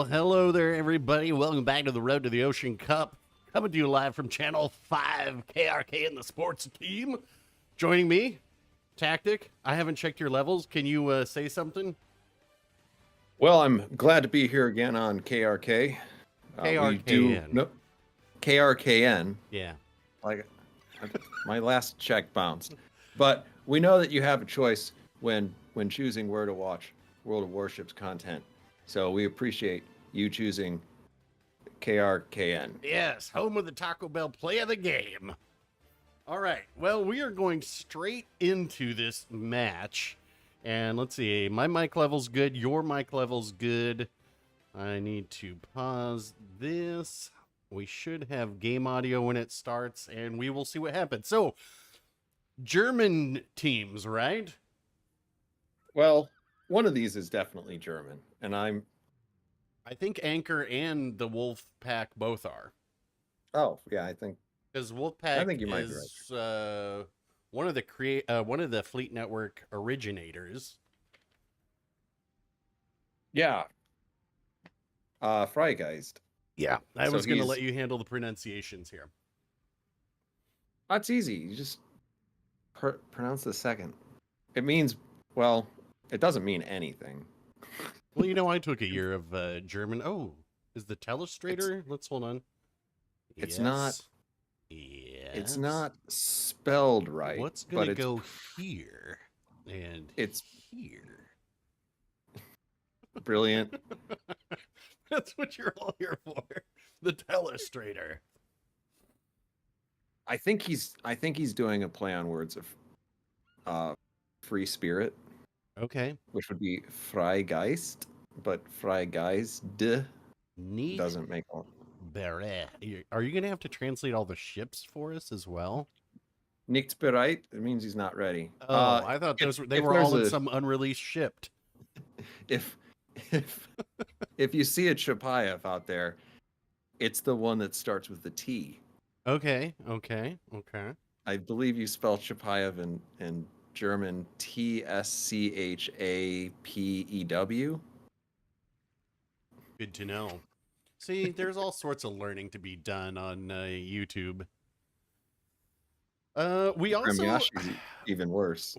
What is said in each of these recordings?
hello there, everybody. Welcome back to the Road to the Ocean Cup. Coming to you live from Channel 5, KRK and the sports team. Joining me, Tactic. I haven't checked your levels. Can you say something? Well, I'm glad to be here again on KRK. KRKN. KRKN. Yeah. Like my last check bounced. But we know that you have a choice when choosing where to watch World of Warships content. So we appreciate you choosing KRKN. Yes, home of the Taco Bell play of the game. All right. Well, we are going straight into this match. And let's see. My mic level's good. Your mic level's good. I need to pause this. We should have game audio when it starts, and we will see what happens. So, German teams, right? Well, one of these is definitely German, and I think ANKER and the Wolf Pack both are. Oh, yeah, I think because Wolf Pack you might be right. One of the Fleet Network originators. Yeah. Freigeist. Yeah, I was going to let you handle the pronunciations here. That's easy. You just pronounce the second. It means, well, it doesn't mean anything. Well, you know, I took a year of German. Oh, is the telestrator? Let's hold on. It's not. Yes. It's not spelled right. What's going to go here? And it's here. Brilliant. That's what you're all here for. The telestrator. I think he's doing a play on words of free spirit. Okay. Which would be Freigeist, but Freigeist doesn't make all. Beret. Are you going to have to translate all the ships for us as well? Nicht bereit. It means he's not ready. Oh, I thought they were all in some unreleased ship. If you see a Chapayev out there, it's the one that starts with the T. Okay. I believe you spell Chapayev in German Tschapew. Good to know. See, there's all sorts of learning to be done on YouTube. We also even worse.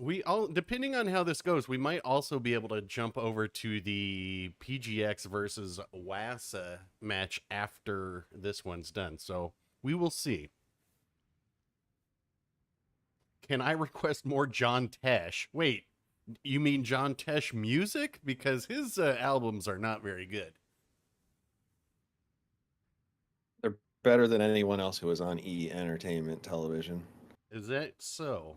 Depending on how this goes, we might also be able to jump over to the PGX versus Wasa match after this one's done. So we will see. Can I request more John Tesh? Wait, you mean John Tesh music? Because his albums are not very good. They're better than anyone else who was on E! Entertainment Television. Is that so?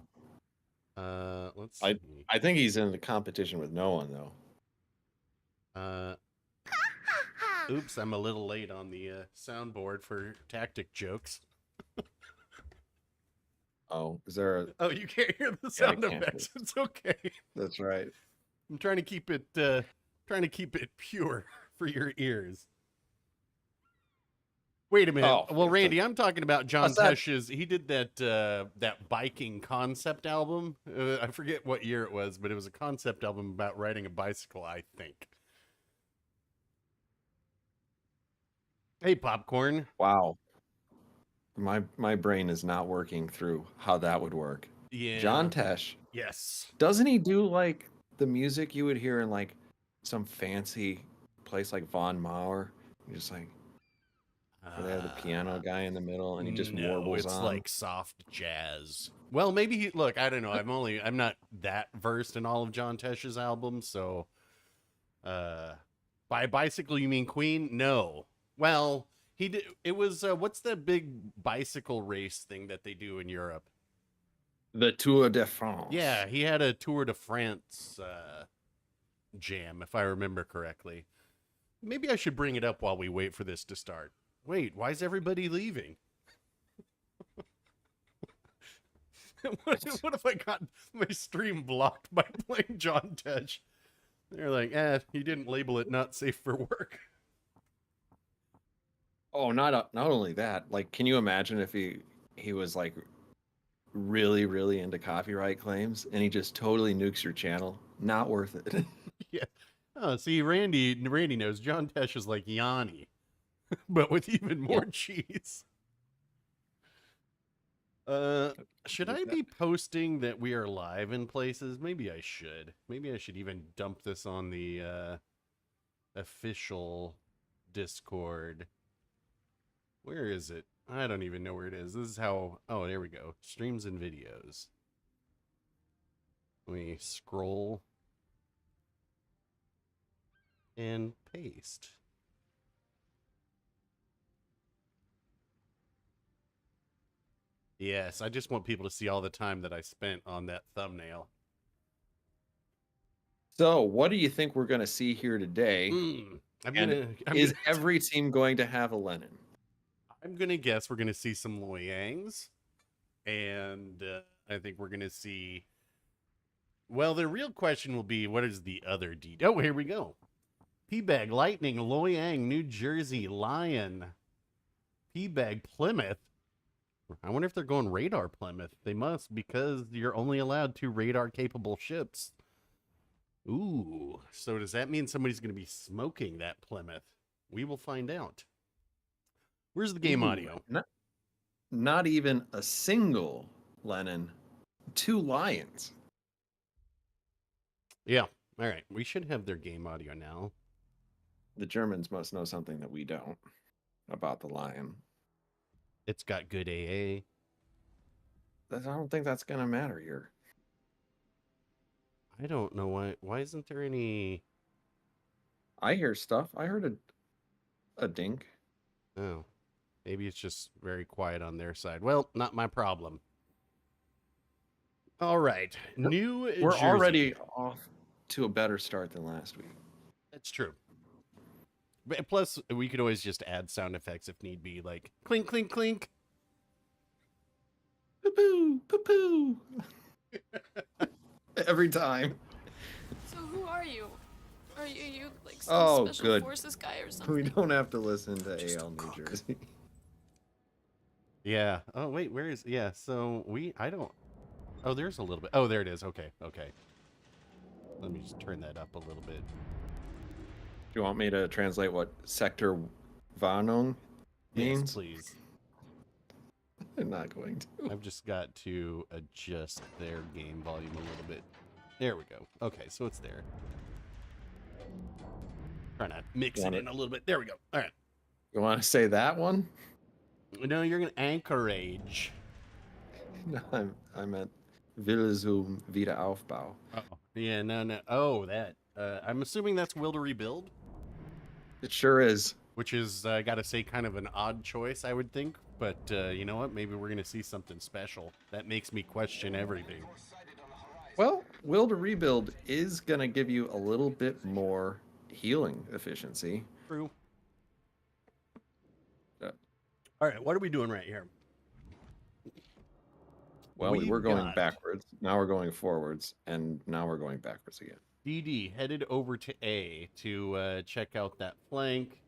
Let's see. I think he's in the competition with no one, though. Oops, I'm a little late on the soundboard for tactic jokes. Oh, is there a... Oh, you can't hear the sound effects. It's okay. That's right. I'm trying to keep it pure for your ears. Wait a minute. Oh, well, Randy, I'm talking about John Tesh's. He did that biking concept album. I forget what year it was, but it was a concept album about riding a bicycle, I think. Hey, Popcorn. Wow. My brain is not working through how that would work. Yeah. John Tesh. Yes. Doesn't he do like the music you would hear in like some fancy place like Von Maur? You're just like, they have the piano guy in the middle, and he just warbles on. It's like soft jazz. Well, maybe look, I don't know. I'm not that versed in all of John Tesh's albums, so by bicycle you mean Queen? No. Well, he did. It was what's the big bicycle race thing that they do in Europe? The Tour de France. Yeah, he had a Tour de France jam, if I remember correctly. Maybe I should bring it up while we wait for this to start. Wait, why is everybody leaving? What if I got my stream blocked by playing John Tesh? They're like, he didn't label it not safe for work. Oh, not only that. Like, can you imagine if he was like really, really into copyright claims and he just totally nukes your channel? Not worth it. Yeah. Oh, see, Randy knows. John Tesh is like Yanni, but with even more cheese. Should I be posting that we are live in places? Maybe I should. Maybe I should even dump this on the official Discord. Where is it? I don't even know where it is. This is how... Oh, there we go. Streams and videos. Let me scroll and paste. Yes, I just want people to see all the time that I spent on that thumbnail. So, what do you think we're going to see here today? Is every team going to have a Lennon? I'm going to guess we're going to see some Loy Yangs. And I think we're going to see... Well, the real question will be, what is the other D? Oh, here we go. P-Bag Lightning, Loy Yang, New Jersey, Lion. P-Bag Plymouth. I wonder if they're going radar Plymouth. They must, because you're only allowed 2 radar-capable ships. Ooh, so does that mean somebody's going to be smoking that Plymouth? We will find out. Where's the game audio? Not even a single Lennon. 2 Lions. Yeah, all right. We should have their game audio now. The Germans must know something that we don't about the Lion. It's got good AA. I don't think that's going to matter here. I don't know why. Why isn't there any... I hear stuff. I heard a dink. Oh, maybe it's just very quiet on their side. Well, not my problem. All right. New We're Jersey. already off to a better start than last week. That's true. But plus, we could always just add sound effects if need be, like clink, clink, clink. Poo-poo, poo-poo. Every time. So who are you? Are you like some special forces guy or something? We don't have to listen to AL New Jersey. Yeah. Oh, wait, where is... Yeah, so I don't... Oh, there's a little bit. Oh, there it is. Okay, okay. Let me just turn that up a little bit. Do you want me to translate what Sector Warnung means? Yes, please. I'm not going to. I've just got to adjust their game volume a little bit. There we go. Okay, so it's there. Trying to mix it in a little bit. There we go. All right. You want to say that one? No, you're going to Anchorage. No, I meant Willsum Wiederaufbau. Oh, yeah, no. Oh, that. I'm assuming that's Will to Rebuild. It sure is. Which is, I gotta say, kind of an odd choice, I would think. But you know what? Maybe we're gonna see something special. That makes me question everything. Well, Will to Rebuild is gonna give you a little bit more healing efficiency. True. All right, what are we doing right here? Well, we were going backwards. Now we're going forwards, and now we're going backwards again. DD headed over to A to check out that flank.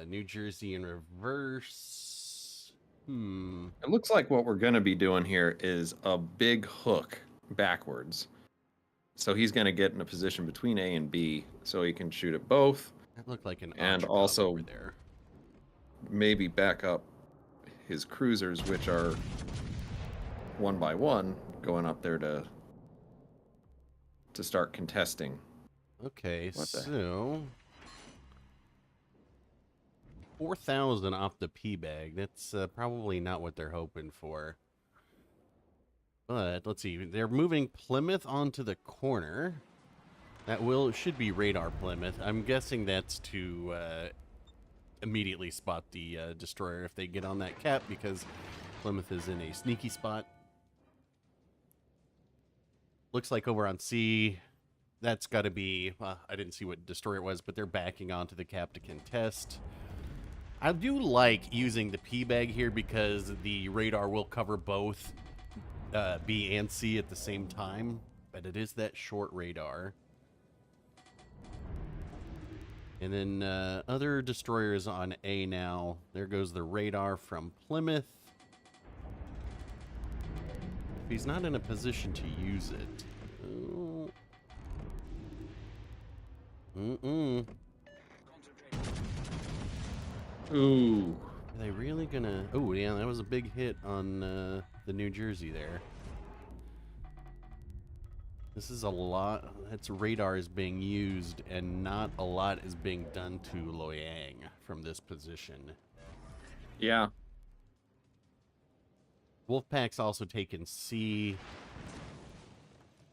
New Jersey in reverse. It looks like what we're going to be doing here is a big hook backwards. So he's going to get in a position between A and B so he can shoot at both. That looked like an and Oshkosh also over there. Maybe back up his cruisers, which are one by one going up there to start contesting. Okay, so 4,000 off the P-Bag. That's probably not what they're hoping for. But let's see. They're moving Plymouth onto the corner. That should be radar Plymouth. I'm guessing that's to immediately spot the destroyer if they get on that cap, because Plymouth is in a sneaky spot. Looks like over on C, that's got to be... I didn't see what destroyer it was, but they're backing onto the cap to contest. I do like using the P-Bag here because the radar will cover both B and C at the same time, but it is that short radar. And then other destroyers on A now. There goes the radar from Plymouth. If he's not in a position to use it... Mm-mm. Ooh. Are they really gonna... Oh, yeah, that was a big hit on the New Jersey there. This is a lot. Its radar is being used, and not a lot is being done to Loyang from this position. Yeah. Wolfpack's also taken C.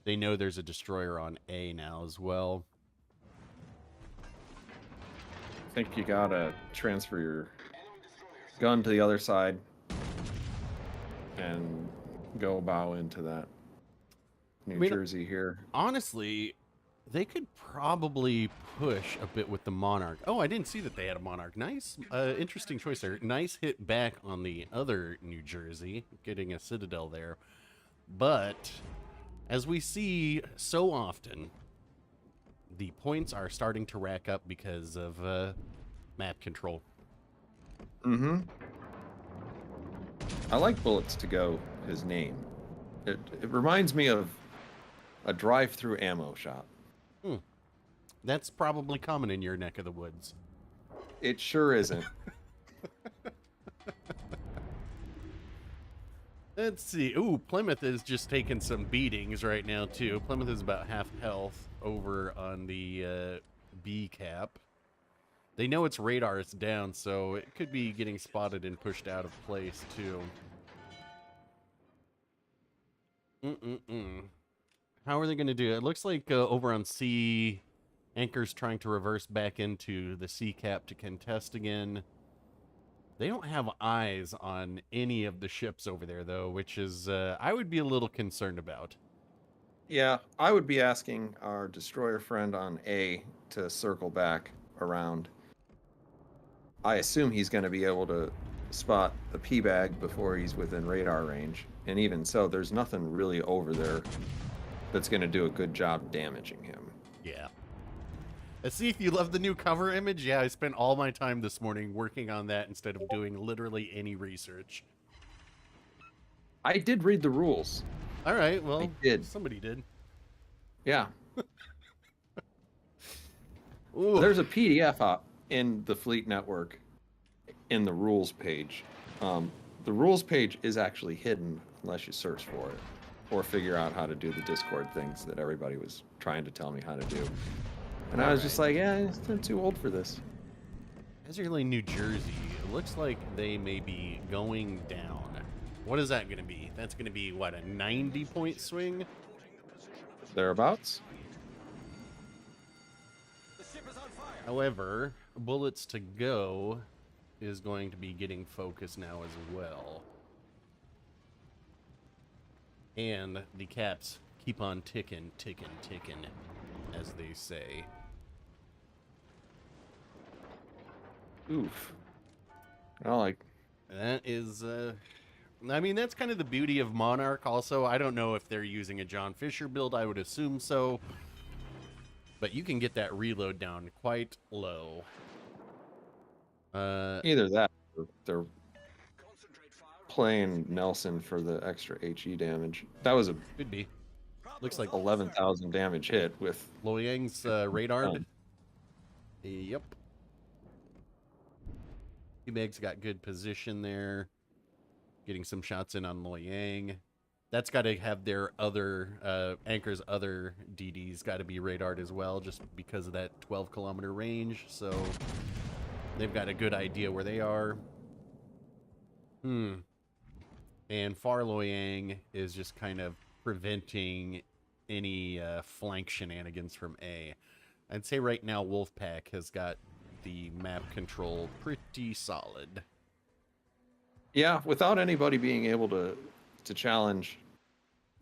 They know there's a destroyer on A now as well. I think you gotta transfer your gun to the other side and go bow into that New Jersey here. Honestly, they could probably push a bit with the Monarch. Oh, I didn't see that they had a Monarch. Nice, interesting choice there. Nice hit back on the other New Jersey, getting a Citadel there. But, as we see so often, the points are starting to rack up because of map control. Mm-hmm. I like Bullets to Go, his name. It reminds me of a drive-through ammo shop. That's probably common in your neck of the woods. It sure isn't. Let's see. Ooh, Plymouth is just taking some beatings right now, too. Plymouth is about half health over on the B cap. They know its radar is down, so it could be getting spotted and pushed out of place, too. How are they going to do it? It looks like over on C, Anker's trying to reverse back into the C cap to contest again. They don't have eyes on any of the ships over there, though, which is I would be a little concerned about. Yeah, I would be asking our destroyer friend on A to circle back around. I assume he's going to be able to spot the P-bag before he's within radar range. And even so, there's nothing really over there that's going to do a good job damaging him. Yeah. Let's see if you love the new cover image. Yeah, I spent all my time this morning working on that instead of doing literally any research. I did read the rules. All right, well, I did. Somebody did. Yeah. Ooh. There's a PDF up in the Fleet Network in the rules page. The rules page is actually hidden unless you search for it or figure out how to do the Discord things that everybody was trying to tell me how to do. And I was just like, yeah, I'm too old for this. Ezerly, New Jersey. It looks like they may be going down. What is that going to be? That's going to be, what, a 90-point swing? Thereabouts. However, Bullets to Go is going to be getting focus now as well. And the caps keep on ticking, as they say. Oof. Well, like... That is, I mean, that's kind of the beauty of Monarch also. I don't know if they're using a John Fisher build. I would assume so. But you can get that reload down quite low. Either that or they're playing Nelson for the extra HE damage. That was a Could be. Looks like 11,000 damage hit with Loyang's radared. Yep. Meg's got good position there. Getting some shots in on Loyang. That's got to have their other, Anker's other DDs got to be radared as well, just because of that 12-kilometer range. So they've got a good idea where they are. And Far Loyang is just kind of preventing any flank shenanigans from A. I'd say right now Wolfpack has got the map control pretty solid. Yeah, without anybody being able to challenge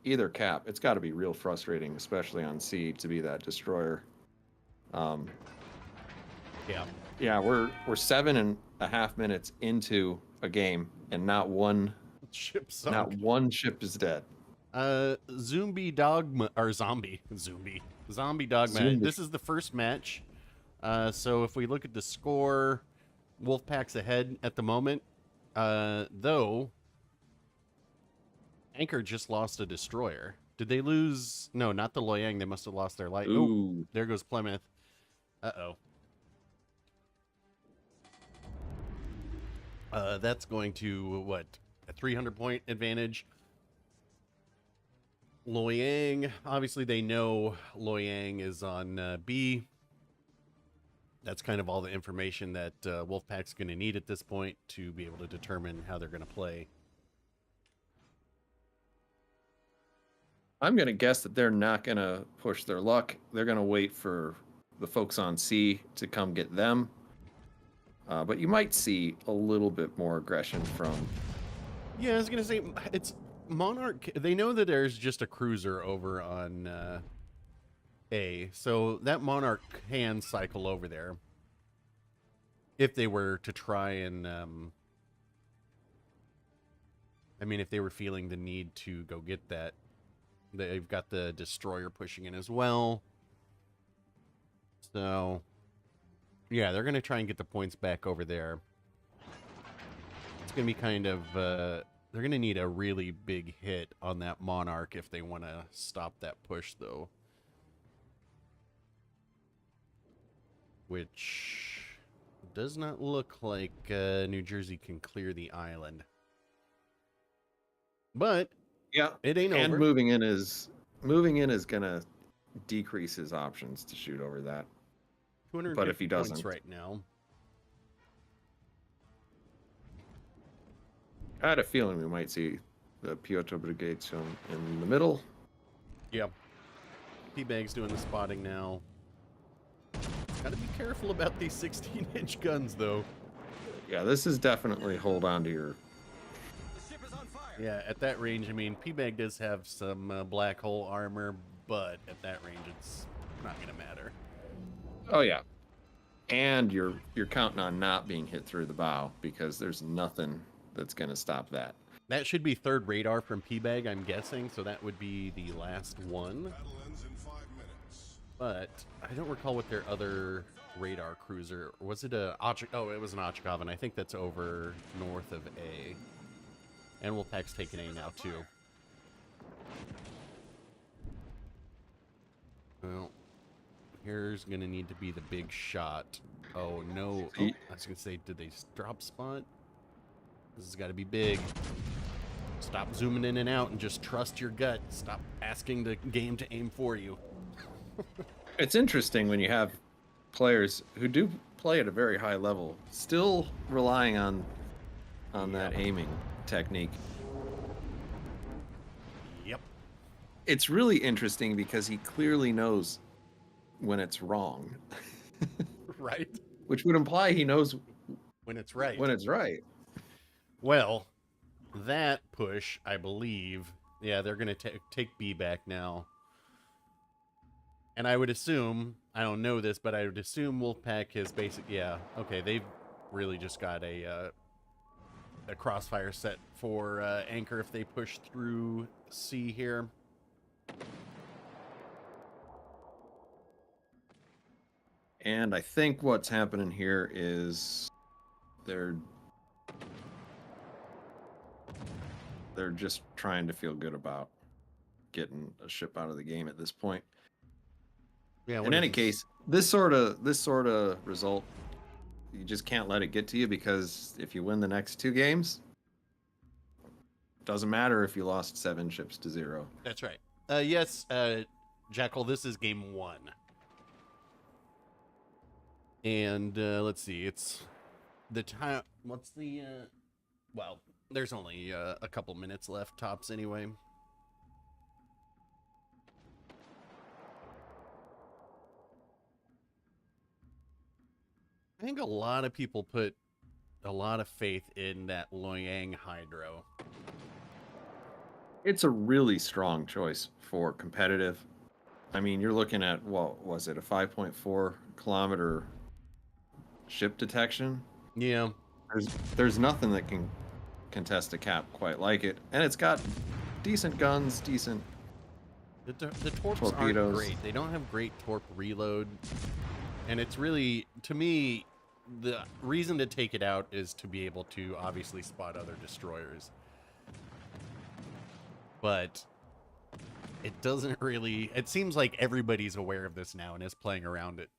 either cap, it's got to be real frustrating, especially on C, to be that destroyer. Yeah, we're 7.5 minutes into a game, and not one ship is dead. Zombie Dogma or Zombie Dogma. This is the first match. So if we look at the score, Wolfpack's ahead at the moment. Though Anker just lost a destroyer. Did they lose? No, not the Loyang. They must have lost their light. Ooh. Oh, there goes Plymouth. Uh-oh. That's going to, what, a 300-point advantage? Loyang, obviously they know Loyang is on B. That's kind of all the information that Wolfpack's going to need at this point to be able to determine how they're going to play. I'm going to guess that they're not going to push their luck. They're going to wait for the folks on C to come get them. But you might see a little bit more aggression from... Yeah, I was going to say, it's Monarch. They know that there's just a cruiser over on A, so that Monarch can cycle over there. If they were to try and... I mean, if they were feeling the need to go get that. They've got the destroyer pushing in as well. So, yeah, they're going to try and get the points back over there. It's going to be kind of... they're going to need a really big hit on that Monarch if they want to stop that push, though. Which does not look like New Jersey can clear the island. But... Yeah, it ain't over. And moving in is gonna decrease his options to shoot over that. 250 but if he doesn't, points right now. I had a feeling we might see the Piotr Brigade shown in the middle. Yep. P-Bag's doing the spotting now. Gotta be careful about these 16-inch guns, though. Yeah, this is definitely hold on to your... Yeah, at that range, I mean, P-Bag does have some black hole armor, but at that range, it's not going to matter. Oh, yeah. And you're counting on not being hit through the bow, because there's nothing that's going to stop that. That should be third radar from P-Bag, I'm guessing, so that would be the last one. But I don't recall what their other radar cruiser... Was it a... Oh, it was an Ochakov, and I think that's over north of A. And Wolfpack's taking A now, too. Well, here's going to need to be the big shot. Oh, no. Oh, I was going to say, did they drop spot? This has got to be big. Stop zooming in and out and just trust your gut. Stop asking the game to aim for you. It's interesting when you have players who do play at a very high level, still relying on that aiming technique. Yep. It's really interesting because he clearly knows when it's wrong. Right. Which would imply he knows when it's right. When it's right. Well, that push, I believe, yeah, they're going to take B back now. And I would assume, I don't know this, but I would assume Wolfpack has okay, they've really just got a crossfire set for Anchor if they push through C here. And I think what's happening here is they're just trying to feel good about getting a ship out of the game at this point. Yeah. In any case, this sort of result, you just can't let it get to you, because if you win the next two games, doesn't matter if you lost 7 ships to 0. That's right. Yes, Jackal, this is game 1. And let's see, it's the time. What's the well, there's only a couple minutes left tops anyway. I think a lot of people put a lot of faith in that Loyang Hydro. It's a really strong choice for competitive. I mean, you're looking at, what was it, a 5.4 kilometer ship detection? Yeah. There's nothing that can contest a cap quite like it. And it's got decent guns, decent The torps aren't great. They don't have great torp reload. And it's really, to me, the reason to take it out is to be able to obviously spot other destroyers. But it doesn't really... It seems like everybody's aware of this now and is playing around it.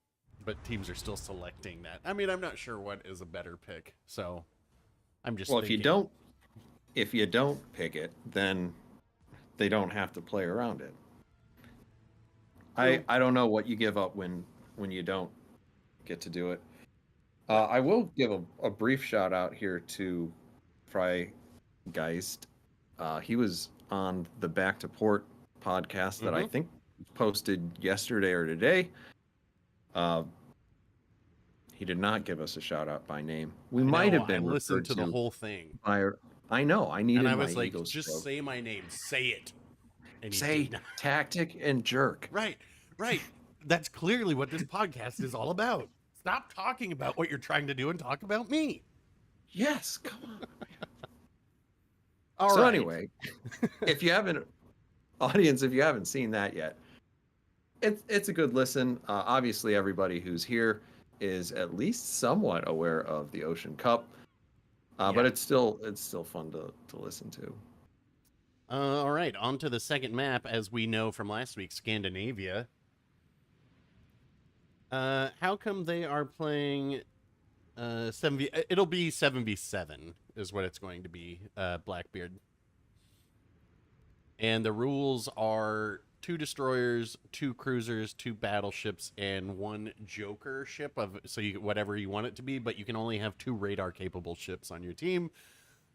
but teams are still selecting that. I mean, I'm not sure what is a better pick, so I'm just Well, thinking. if you don't pick it, then they don't have to play around it. I don't know what you give up when you don't get to do it. I will give a brief shout out here to Freigeist. He was on the Back to Port podcast that I think posted yesterday or today. He did not give us a shout out by name. We might have been. I listened to the to whole thing. I know. I needed. And I was my like, ego just stroke. say my name. Say it. And Say tactic and jerk. Right. That's clearly what this podcast is all about. Stop talking about what you're trying to do and talk about me. Yes, come on. All right. Anyway, if you haven't seen that yet, it's a good listen. Obviously, everybody who's here is at least somewhat aware of the Ocean Cup, but it's still fun to listen to. All right, on to the second map. As we know from last week, Scandinavia. How come they are playing 7v? It'll be 7v7 is what it's going to be, Blackbeard. And the rules are 2 destroyers, 2 cruisers, 2 battleships, and 1 joker ship so whatever you want it to be, but you can only have 2 radar capable ships on your team.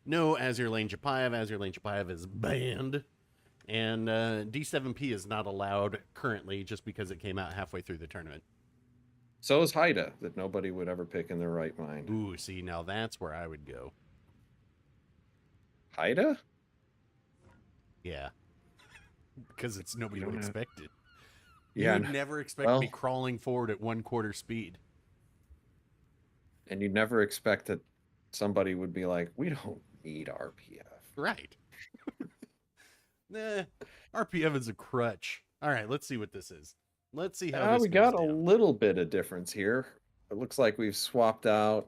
No Azure Lane Chapayev. Azure Lane Chapayev is banned. And D7P is not allowed currently just because it came out halfway through the tournament. So is Haida, that nobody would ever pick in their right mind. Ooh, see, now that's where I would go. Haida? Yeah. Because it's nobody would expect it. Yeah, You would never expect me crawling forward at 1/4 speed. And you'd never expect that somebody would be like, we don't need RPF. Right. Nah, RPF is a crutch. All right, let's see what this is. Let's see how this we goes got down. a little bit of difference here. It looks like we've swapped out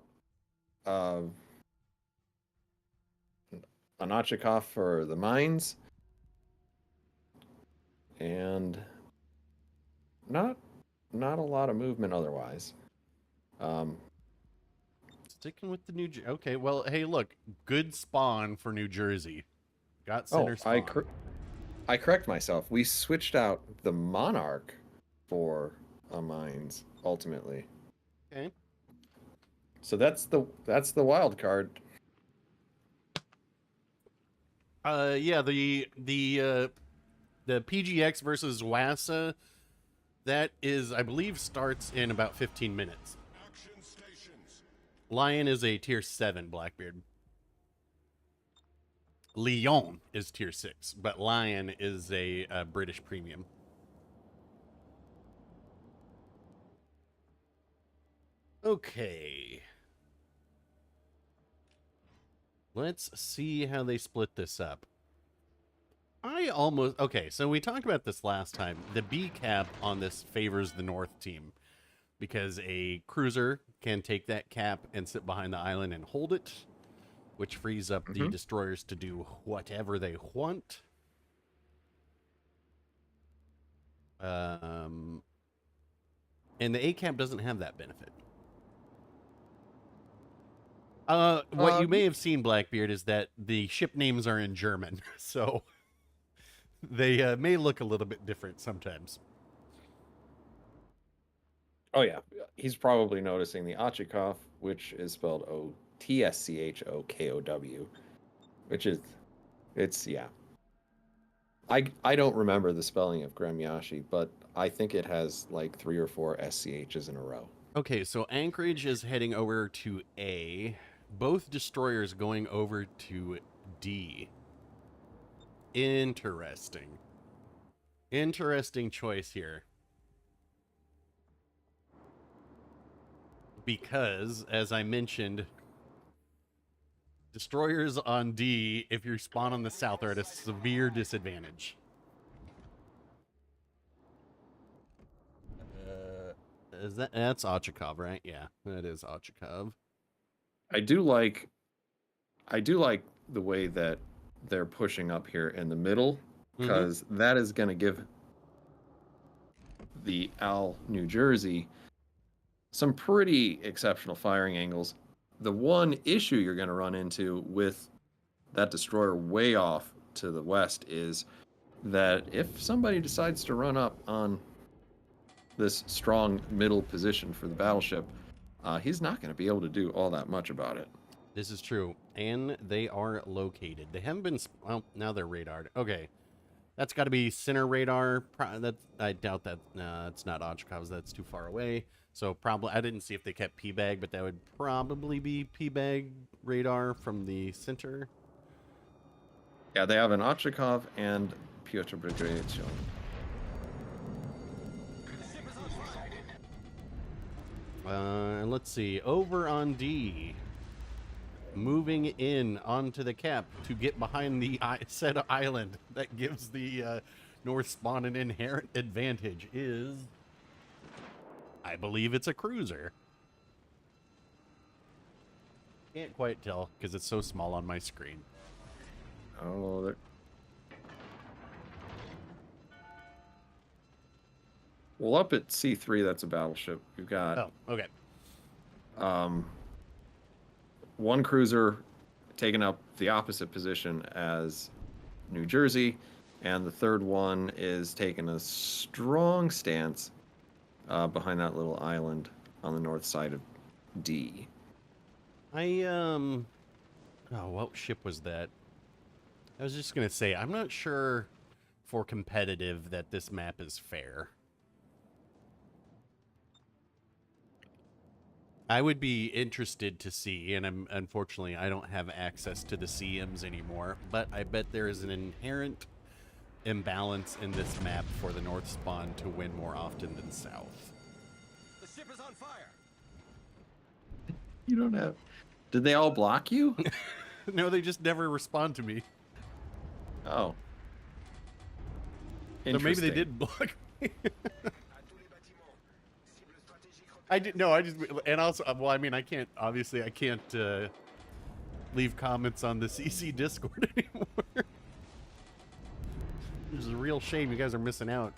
Anachikov for the mines. And not a lot of movement otherwise. Sticking with the New Jersey. Okay, well, hey, look, good spawn for New Jersey. Got center spawn. I correct myself. We switched out the Monarch for a mines ultimately. Okay. So that's the wild card. Yeah, the PGX versus Wasa, that is, I believe, starts in about 15 minutes. Lion is a tier 7 Blackbeard. Lyon is tier 6, but Lion is a British premium. Okay. Let's see how they split this up. Okay, so we talked about this last time. The B cap on this favors the North team because a cruiser can take that cap and sit behind the island and hold it, which frees up the destroyers to do whatever they want. And the A cap doesn't have that benefit. What you may have seen, Blackbeard, is that the ship names are in German, so they may look a little bit different sometimes. Oh yeah, he's probably noticing the Ochikov, which is spelled Otschokow, which is, yeah. I don't remember the spelling of Gremyashi, but I think it has like 3 or 4 SCHs in a row. Okay, so Anchorage is heading over to A. Both destroyers going over to D. Interesting. Interesting choice here. Because, as I mentioned, destroyers on D, if you spawn on the south, are at a severe disadvantage. That's Ochikov, right? Yeah, that is Ochikov. I do like the way that they're pushing up here in the middle, because that is going to give the New Jersey some pretty exceptional firing angles. The one issue you're going to run into with that destroyer way off to the west is that if somebody decides to run up on this strong middle position for the battleship, he's not going to be able to do all that much about it. This is true, and they are located. They haven't been. Well, now they're radared. Okay, that's got to be center radar. That I doubt that. It's not Ochkov's. That's too far away. So probably I didn't see if they kept P-bag, but that would probably be P-bag radar from the center. Yeah, they have an Ochakov and Piotr Brigadier. Let's see. Over on D. Moving in onto the cap to get behind the said island that gives the North Spawn an inherent advantage is, I believe it's a cruiser. Can't quite tell because it's so small on my screen. Oh, well, up at C3, that's a battleship. We've got. Oh, okay. One cruiser taking up the opposite position as New Jersey, and the third one is taking a strong stance behind that little island on the north side of D. Oh, what ship was that? I was just gonna say, I'm not sure for competitive that this map is fair. I would be interested to see, and unfortunately I don't have access to the CMs anymore, but I bet there is an inherent imbalance in this map for the North Spawn to win more often than South. The ship is on fire. You don't have. Did they all block you? No, they just never respond to me. Oh. So maybe they did block me. I did no. I just and also. Well, I mean, I can't. Obviously, I can't leave comments on the CC Discord anymore. Which is a real shame. You guys are missing out.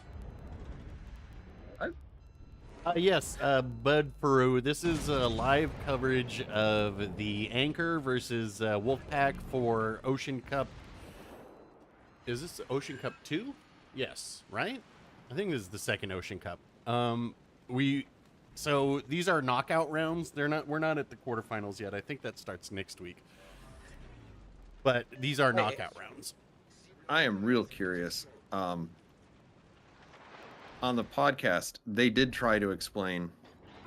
Yes, Bud Peru. This is live coverage of the Anchor versus Wolfpack for Ocean Cup. Is this Ocean Cup 2? Yes, right? I think this is the second Ocean Cup. So these are knockout rounds. We're not at the quarterfinals yet. I think that starts next week. But these are knockout rounds. I am real curious. On the podcast, they did try to explain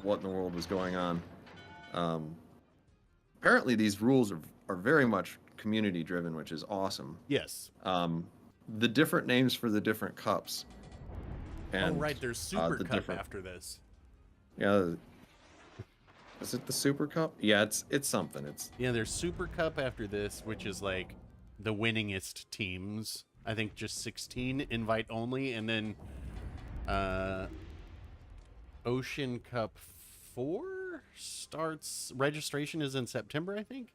what in the world was going on. Apparently, these rules are very much community driven, which is awesome. Yes. The different names for the different cups. And, oh, right. There's Super Cup after this. Yeah. Is it the Super Cup? Yeah, it's something. Yeah, there's Super Cup after this, which is like the winningest teams. I think just 16 invite only, and then Ocean Cup 4 starts. Registration is in September, I think.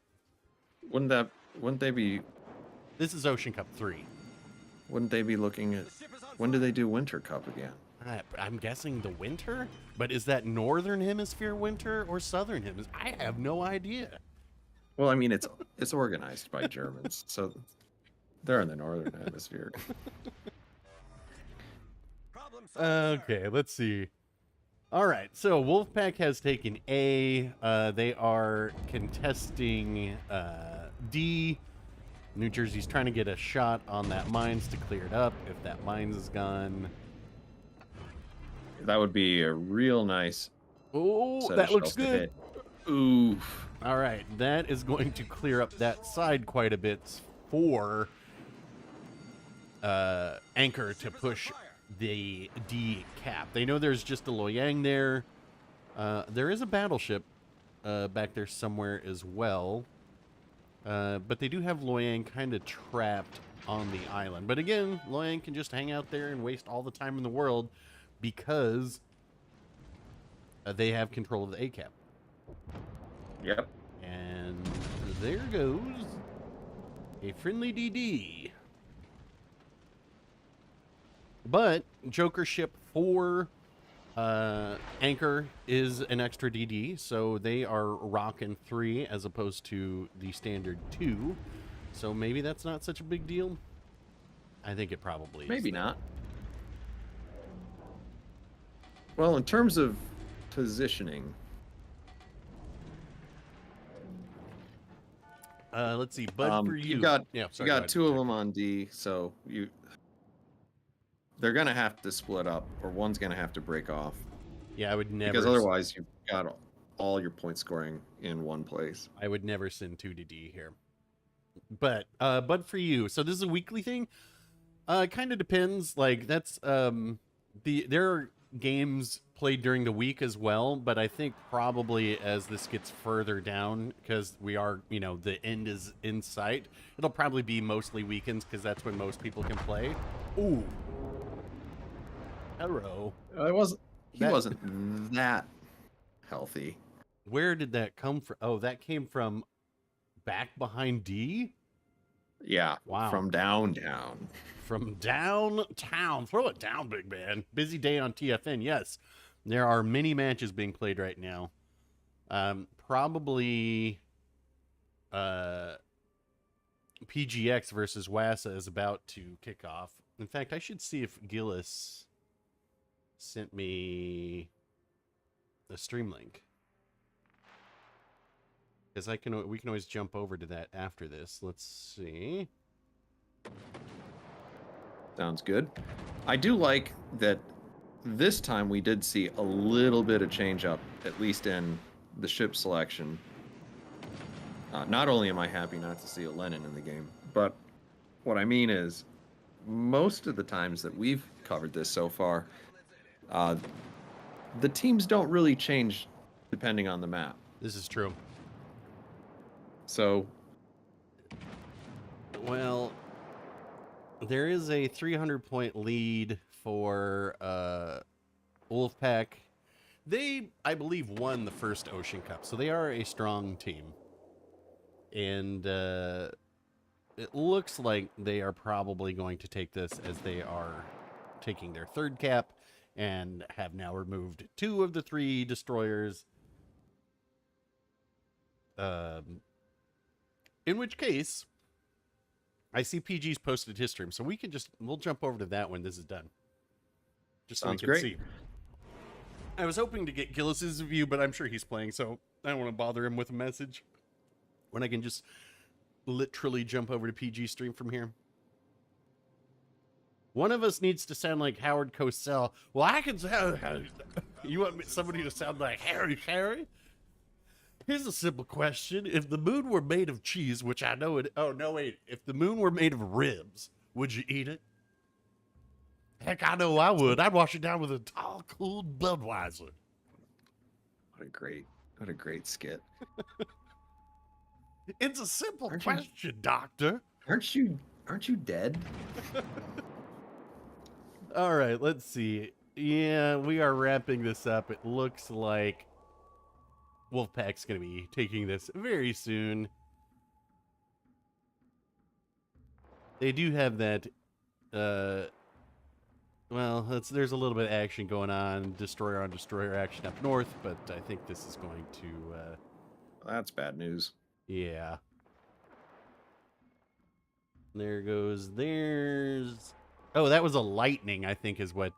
Wouldn't they be? This is Ocean Cup 3. Wouldn't they be looking at when do they do Winter Cup again? I'm guessing the winter, but is that Northern Hemisphere winter or Southern Hemisphere? I have no idea. Well, I mean, it's organized by Germans, so they're in the Northern Hemisphere. Okay, let's see. All right, so Wolfpack has taken A. They are contesting D. New Jersey's trying to get a shot on that mines to clear it up. If that mines is gone, that would be a real nice. Oh, that looks good. Oof. All right, that is going to clear up that side quite a bit for Anchor to push the D cap. They know there's just a Loyang there. There is a battleship back there somewhere as well. But they do have Loyang kind of trapped on the island. But again, Loyang can just hang out there and waste all the time in the world because they have control of the A cap. Yep. And there goes a friendly DD. But Joker ship for Anchor is an extra DD, so they are rocking 3 as opposed to the standard 2. So maybe that's not such a big deal. I think it probably is. Maybe not. Well, in terms of positioning, let's see, Bud, for you. you got sorry, you got 2 of them on D, so they're gonna have to split up, or one's gonna have to break off. Yeah, I would never. Because otherwise, you've got all your point scoring in one place. I would never send 2 to D here. But Bud, for you, so this is a weekly thing. Kind of depends. Like that's there are games played during the week as well, but I think probably as this gets further down, because we are, the end is in sight, it'll probably be mostly weekends because that's when most people can play. Ooh. Hello. He wasn't that healthy. Where did that come from? Oh, that came from back behind D? Yeah. Wow. From downtown. From downtown. Throw it down, big man. Busy day on TFN. Yes. There are many matches being played right now. Probably PGX versus Wasa is about to kick off. In fact, I should see if Gillis sent me a stream link. Because we can always jump over to that after this. Let's see. Sounds good. I do like that this time we did see a little bit of change up, at least in the ship selection. Not only am I happy not to see a Lenin in the game, but what I mean is most of the times that we've covered this so far, the teams don't really change depending on the map. This is true. So, well, there is a 300-point lead for Wolfpack. They, I believe, won the first Ocean Cup, so they are a strong team. And it looks like they are probably going to take this as they are taking their 3rd cap and have now removed 2 of the 3 destroyers. In which case, I see PG's posted his stream, so we'll jump over to that when this is done. Just so sounds we can great. see. I was hoping to get Gillis's view, but I'm sure he's playing, so I don't want to bother him with a message. When I can just literally jump over to PG stream from here. One of us needs to sound like Howard Cosell. Well, I can sound... You want somebody to sound like Harry Carey? Here's a simple question. If the moon were made of cheese, which I know it... Oh, no, wait. If the moon were made of ribs, would you eat it? Heck, I know I would. I'd wash it down with a tall, cooled Budweiser. What a great skit. It's a simple question, Doctor. Aren't you dead? All right, let's see. Yeah, we are wrapping this up. It looks like Wolfpack's going to be taking this very soon. They do have that, well, there's a little bit of action going on, destroyer on destroyer action up north, but I think this is going to... That's bad news. Yeah. There goes theirs. Oh, that was a lightning, I think, is what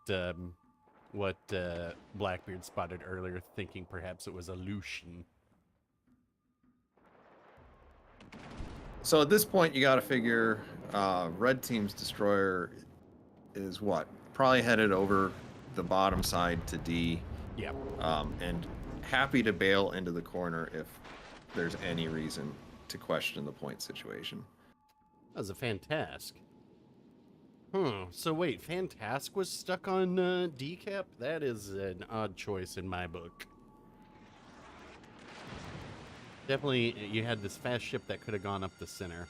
Blackbeard spotted earlier, thinking perhaps it was a Lucian. So at this point, you got to figure red team's destroyer is what? Probably headed over the bottom side to D. Yeah. And happy to bail into the corner if there's any reason to question the point situation. That was a Fantask. So wait, Fantask was stuck on decap? That is an odd choice in my book. Definitely, you had this fast ship that could have gone up the center.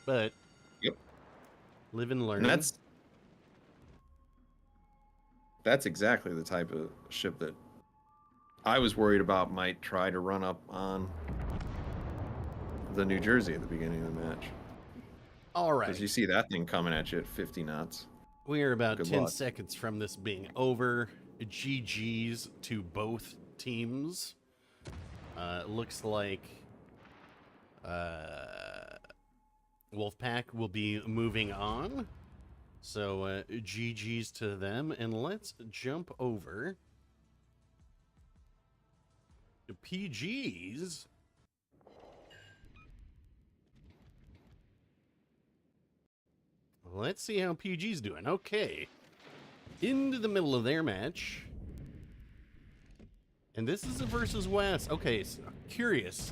But, yep. Live and learn. And that's exactly the type of ship that I was worried about might try to run up on the New Jersey at the beginning of the match. All right. Because you see that thing coming at you at 50 knots. We are about Good 10 luck. seconds from this being over. GG's to both teams. Looks like Wolfpack will be moving on. So GG's to them. And let's jump over to PG's. Let's see how PG's doing. Okay. Into the middle of their match. And this is a versus Wasa. Okay, so curious.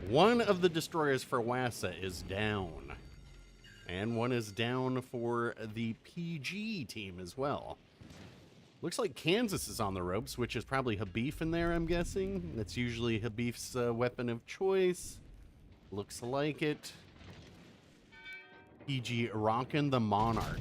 One of the destroyers for Wasa is down. And one is down for the PG team as well. Looks like Kansas is on the ropes, which is probably Habif in there, I'm guessing. That's usually Habif's weapon of choice. Looks like it. PG rockin' the Monarch.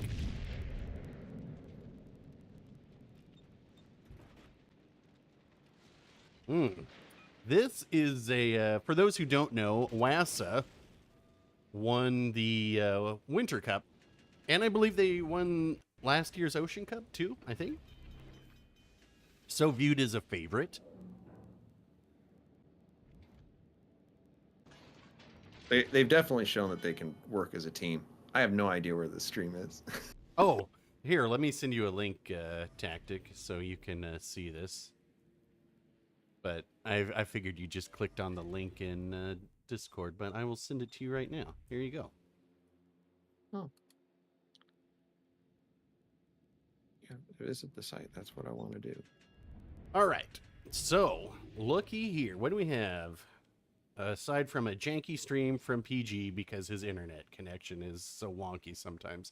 This is a, for those who don't know, Wasa won the Winter Cup. And I believe they won last year's Ocean Cup too, I think. So viewed as a favorite. They've definitely shown that they can work as a team. I have no idea where the stream is. Oh, here, let me send you a link, Tactic, so you can see this. But I figured you just clicked on the link in Discord, but I will send it to you right now. Here you go. Oh. Yeah, visit the site. That's what I want to do. All right. So, looky here. What do we have? Aside from a janky stream from PG because his internet connection is so wonky sometimes.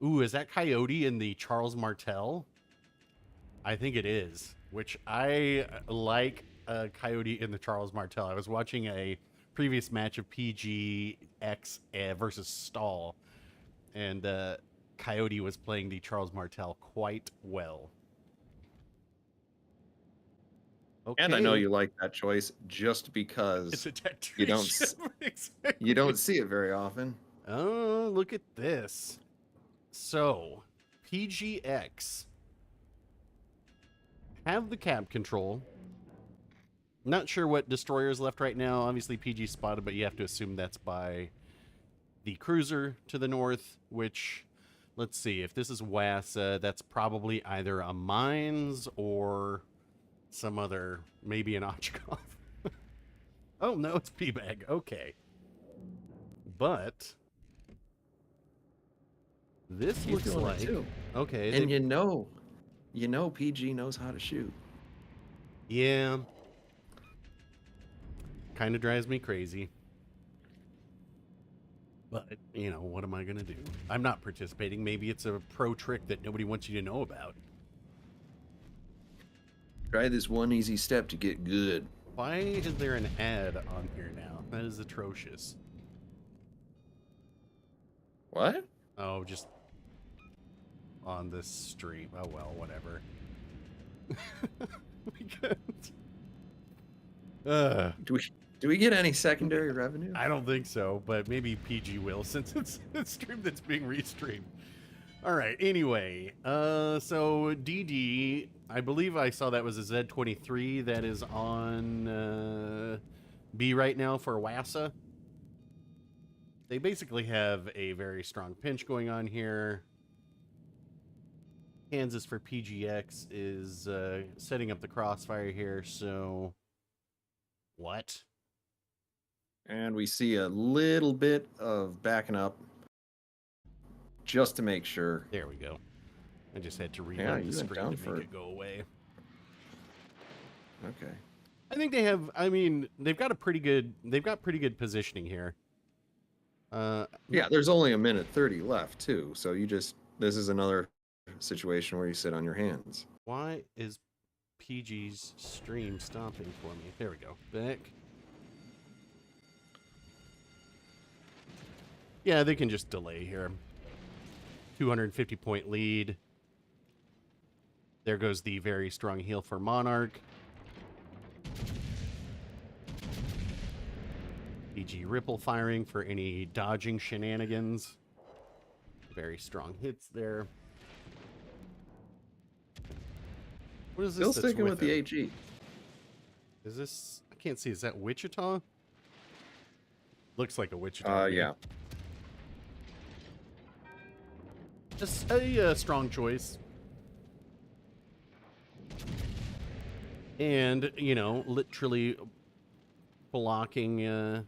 Ooh, is that Coyote in the Charles Martel? I think it is, which I like Coyote in the Charles Martel. I was watching a previous match of PGX versus Stall, and Coyote was playing the Charles Martel quite well. Okay. And I know you like that choice just because It's a you don't exactly. you don't see it very often. Oh, look at this. So, PGX have the cab control. Not sure what destroyer's left right now. Obviously, PG spotted, but you have to assume that's by the cruiser to the north, which, let's see, if this is Wasa, that's probably either a mines or some other, maybe an Ochkov. Oh, no, it's P-Bag. Okay. But this He's looks doing like... it too. Okay. And you know PG knows how to shoot. Yeah. Kind of drives me crazy. But, you know, what am I going to do? I'm not participating. Maybe it's a pro trick that nobody wants you to know about. Try this one easy step to get good. Why is there an ad on here now? That is atrocious. What? Oh, just on this stream. Oh, well, whatever. Do we get any secondary revenue? I don't think so, but maybe PG will since it's a stream that's being restreamed. All right. Anyway, so DD, I believe I saw that was a Z23 that is on B right now for Wasa. They basically have a very strong pinch going on here. Kansas for PGX is setting up the crossfire here, so what? And we see a little bit of backing up just to make sure. There we go. I just had to Yeah, reload you the went screen down to for make it. it go away. Okay. I think they have, I mean, they've got pretty good positioning here. Yeah, there's only a minute 30 left too, so this is another situation where you sit on your hands. Why is PG's stream stopping for me? There we go. Back. Yeah, they can just delay here. 250 point lead. There goes the very strong heal for Monarch. PG ripple firing for any dodging shenanigans. very strong hits there. What is this? Still that's sticking with the him? AG. Is this? I can't see. Is that Wichita? Looks like a Wichita. Yeah. Just a strong choice. And, you know, literally blocking,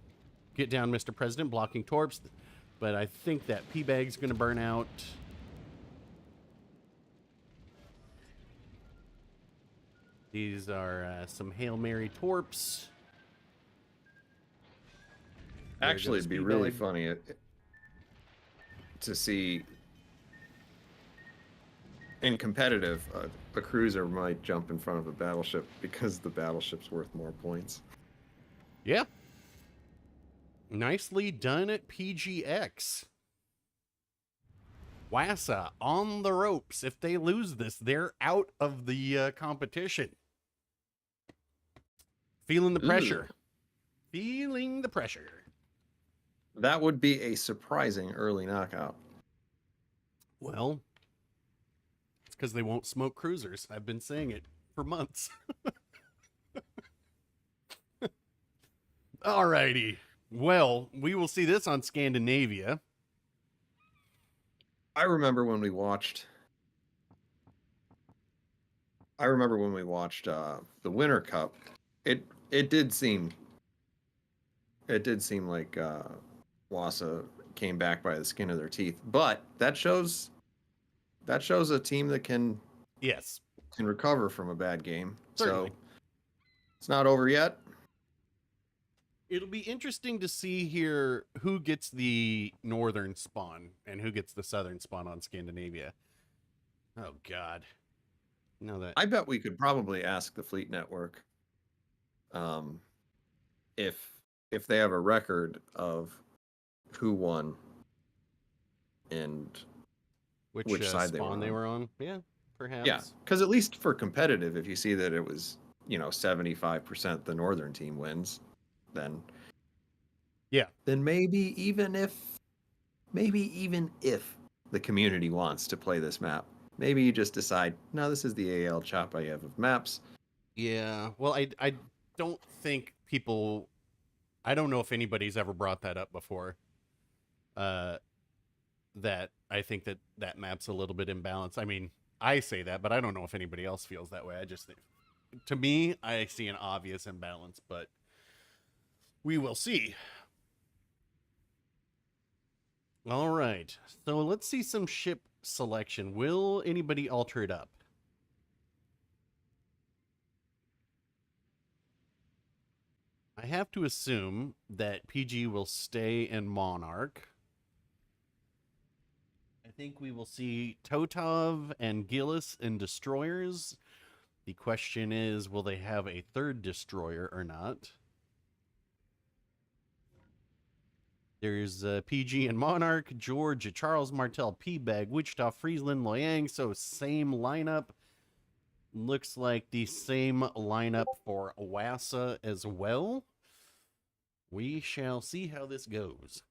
get down, Mr. President, blocking torps. But I think that P-Bag's going to burn out. These are some Hail Mary torps. Actually, it'd be really funny to see in competitive, a cruiser might jump in front of a battleship because the battleship's worth more points. Yeah. Nicely done at PGX. Wasa on the ropes. If they lose this, they're out of the competition. Feeling the pressure. Feeling the pressure. That would be a surprising early knockout. Well, it's because they won't smoke cruisers. I've been saying it for months. Alrighty. Well, we will see this on Scandinavia. I remember when we watched the Winter Cup. It did seem like Wasa came back by the skin of their teeth, but that shows a team that can recover from a bad game. Certainly. So it's not over yet. It'll be interesting to see here who gets the northern spawn and who gets the southern spawn on Scandinavia. Oh God. No, that I bet we could probably ask the Fleet Network if they have a record of who won and which side spawn they were on. Yeah, perhaps. Yeah, because at least for competitive, if you see that it was 75% the northern team wins, then maybe even if the community wants to play this map, maybe you just decide, no, this is the AL Chapayev of maps. Yeah, well, I don't think people, I don't know if anybody's ever brought that up before. That I think that map's a little bit imbalanced. I mean, I say that, but I don't know if anybody else feels that way. I just think, to me, I see an obvious imbalance, but we will see. All right, so let's see some ship selection. Will anybody alter it up? I have to assume that PG will stay in Monarch. I think we will see Totov and Gillis in destroyers. The question is, will they have a third destroyer or not? There's PG and Monarch, George, Charles Martel, P-Bag, Wichita, Friesland, Loyang. So same lineup. Looks like the same lineup for Wasa as well. We shall see how this goes.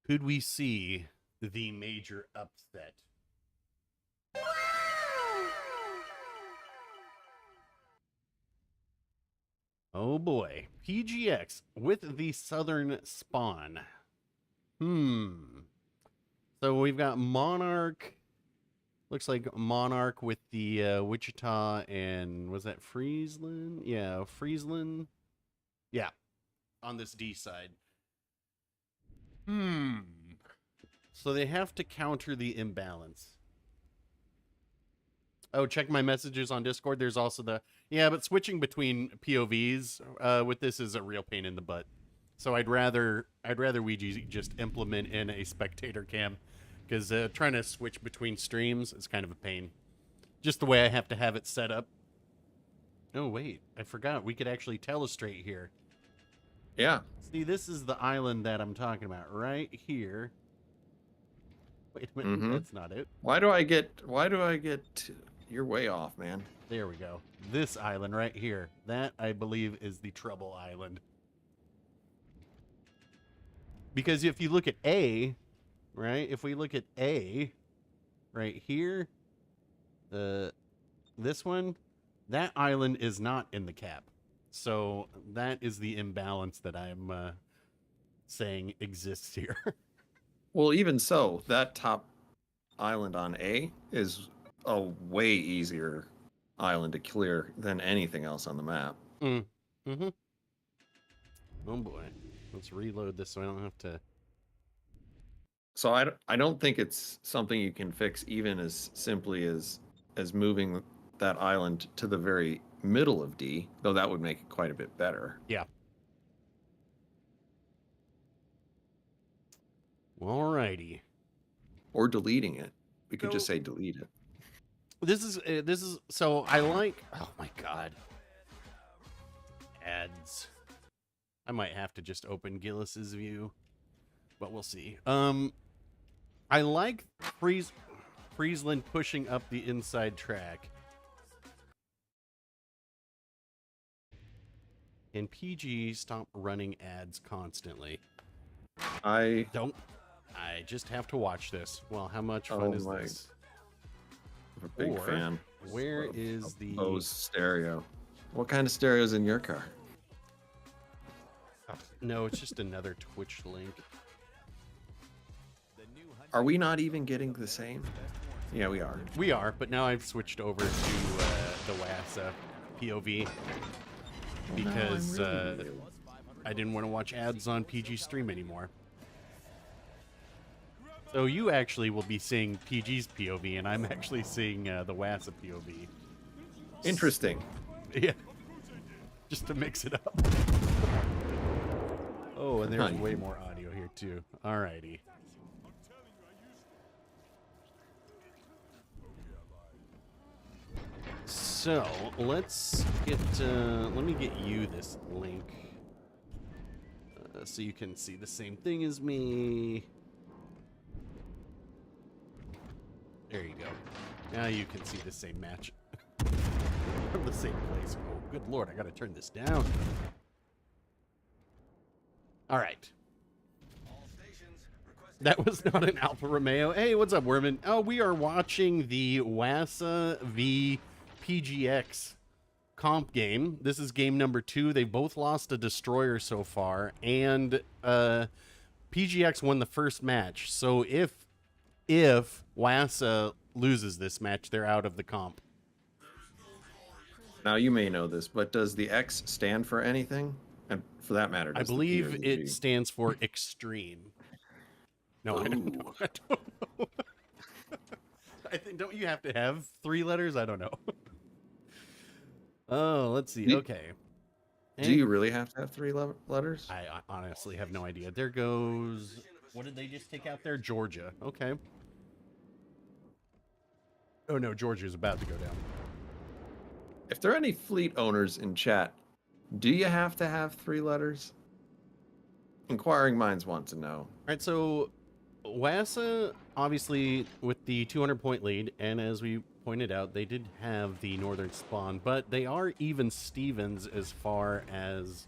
Could we see the major upset? Oh boy. PGX with the southern spawn. So we've got Monarch. Looks like Monarch with the Wichita and was that Friesland? Yeah, Friesland. Yeah, on this D side. So they have to counter the imbalance. Oh, check my messages on Discord. There's also the... Yeah, but switching between POVs with this is a real pain in the butt. So I'd rather Ouija just implement in a spectator cam, because trying to switch between streams is kind of a pain. Just the way I have to have it set up. Oh, wait. I forgot. We could actually telestrate here. Yeah. See, this is the island that I'm talking about right here. Wait a minute. That's not it. Why do I get... You're way off, man. There we go. This island right here. That, I believe, is the Trouble Island. Because if you look at A, right? If we look at A, right here, this one, that island is not in the cap. So that is the imbalance that I'm saying exists here. Well, even so, that top island on A is a way easier island to clear than anything else on the map. Mm-hmm. Oh boy. Let's reload this so I don't have to... So I don't think it's something you can fix even as simply as moving that island to the very middle of D, though that would make it quite a bit better. Yeah. Alrighty. Or deleting it. We could just say delete it. This is so I like, oh my god. Ads. I might have to just open Gillis's view, but we'll see. I like Friesland pushing up the inside track. And PG stop running ads constantly. I just have to watch this. Well, how much fun is this? I'm a big fan. Where is the Bose stereo? What kind of stereo is in your car? No, it's just another Twitch link. Are we not even getting the same? Yeah, we are. We are, but now I've switched over to the Wasa POV because I didn't want to watch ads on PG stream anymore. So you actually will be seeing PG's POV, and I'm actually seeing the Wasa POV. Interesting. Yeah. Just to mix it up. Oh, and there's way more audio here, too. Alrighty. So, let's get, let me get you this link. So you can see the same thing as me. There you go. Now you can see the same match from the same place. Oh, good lord, I gotta turn this down. All right. That was not an Alfa Romeo. Hey, what's up, Werman? Oh, we are watching the Wasa v PGX comp game. This is game number 2. They both lost a destroyer so far, and PGX won the first match. So if Wasa loses this match, they're out of the comp. Now, you may know this, but does the X stand for anything? And for that matter, I does believe the it stands for extreme. No, I don't know. I don't know. I think, don't you have to have 3 letters? I don't know. Oh, let's see. Okay. Do you really have to have 3 letters? I honestly have no idea. There goes... What did they just take out there? Georgia. Okay. Oh, no. Georgia's about to go down. If there are any fleet owners in chat, do you have to have 3 letters? Inquiring minds want to know. All right, so Wasa, obviously, with the 200-point lead, and as we pointed out, they did have the northern spawn, but they are even Stevens as far as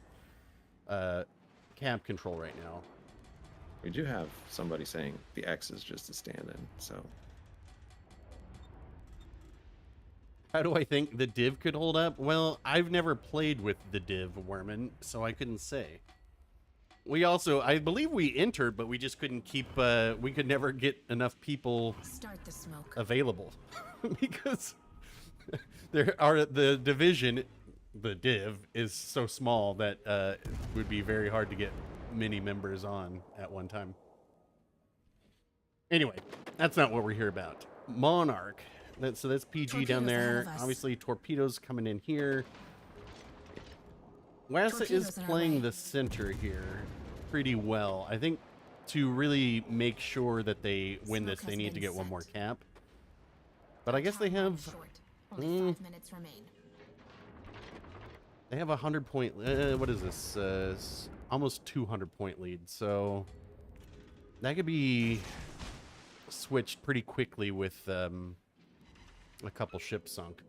camp control right now. We do have somebody saying the X is just a stand-in, so... How do I think the div could hold up? Well, I've never played with the div, Werman, so I couldn't say. We also, I believe we entered, but we just couldn't keep, we could never get enough people available. Because the division, the div, is so small that it would be very hard to get many members on at one time. Anyway, that's not what we're here about. Monarch. So that's PG torpedoes down there. Obviously, torpedoes coming in here. Wasa is playing the center here pretty well. I think to really make sure that they win this, they need to get one more cap. But I guess they have... Only 5 minutes remain. They have a 100-point... what is this? Almost 200-point lead. So that could be switched pretty quickly with... a couple ships sunk.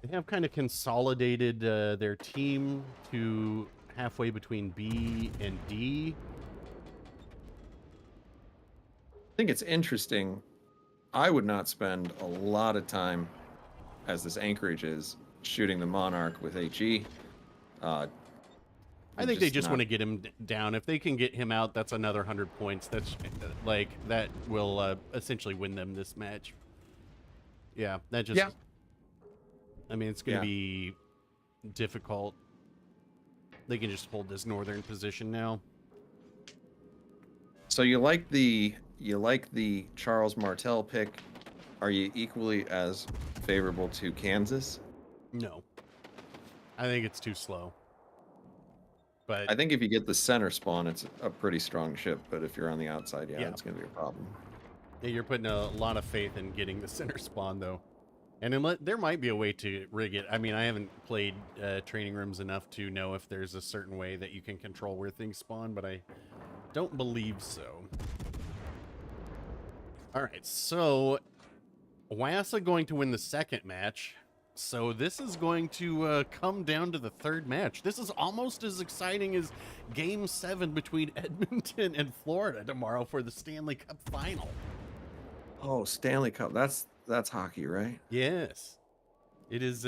They have kind of consolidated their team to halfway between B and D. I think it's interesting. I would not spend a lot of time, as this Anchorage is, shooting the Monarch with HE. I think they just want to get him down. If they can get him out, that's another 100 points. That's like that will essentially win them this match. Yeah, that just. Yeah. I mean, it's going to be difficult. They can just hold this northern position now. So you like the Charles Martel pick? Are you equally as favorable to Kansas? No, I think it's too slow. But I think if you get the center spawn, it's a pretty strong ship. But if you're on the outside, yeah. It's going to be a problem. Yeah, you're putting a lot of faith in getting the center spawn, though. And there might be a way to rig it. I mean, I haven't played training rooms enough to know if there's a certain way that you can control where things spawn, but I don't believe so. All right, so Wasa going to win the second match. So this is going to come down to the third match. This is almost as exciting as Game 7 between Edmonton and Florida tomorrow for the Stanley Cup final. Oh, Stanley Cup. That's hockey, right? Yes. It is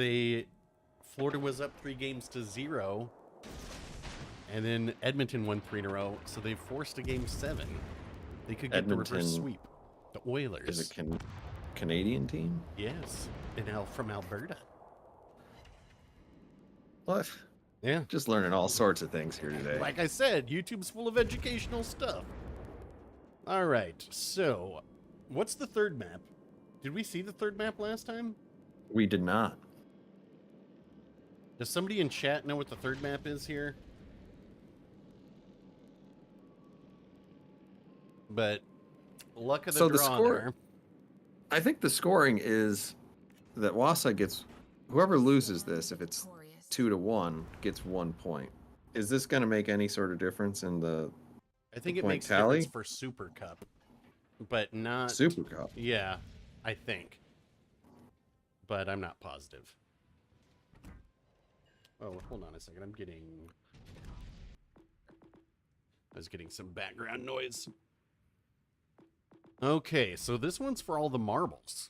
Florida was up 3-0, and then Edmonton won 3 in a row, so they forced a Game 7. They could get the reverse sweep. The Oilers. Is it Canadian team? Yes. From Alberta. What? Yeah. Just learning all sorts of things here today. Like I said, YouTube's full of educational stuff. All right. So, what's the third map? Did we see the third map last time? We did not. Does somebody in chat know what the third map is here? But luck of the draw there. I think the scoring is that Wasa gets, whoever loses this, if it's 2-1, gets 1 point. Is this going to make any sort of difference in the I think it point makes tally? difference for Super Cup, but not Super Cup. Yeah, I think, but I'm not positive. Oh, hold on a second. I was getting some background noise. Okay, so this one's for all the marbles.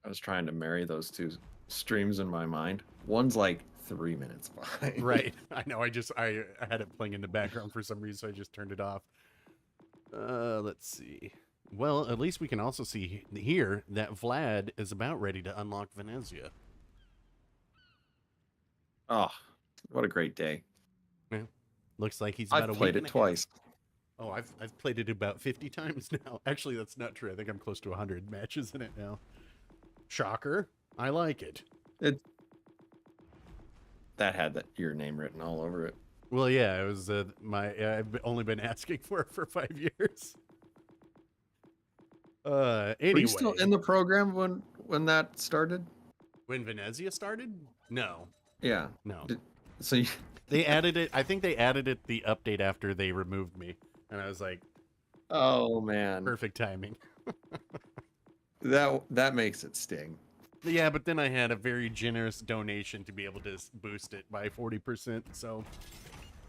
I was trying to marry those two streams in my mind. One's like 3 minutes behind. Right. I know. I had it playing in the background for some reason, so I just turned it off. Let's see. Well, at least we can also see here that Vlad is about ready to unlock Venezia. Oh, what a great day. Yeah. Looks like he's about I've a played week it twice. Oh, I've played it about 50 times now. Actually, that's not true. I think I'm close to 100 matches in it now. Shocker. I like it. That had your name written all over it. Well, yeah, it was I've only been asking for it for 5 years. Anyway. Were you still in the program when that started? When Venezia started? No. Yeah. No. They added it. I think they added it the update after they removed me. And I was like, oh man. Perfect timing. That makes it sting. Yeah, but then I had a very generous donation to be able to boost it by 40%. So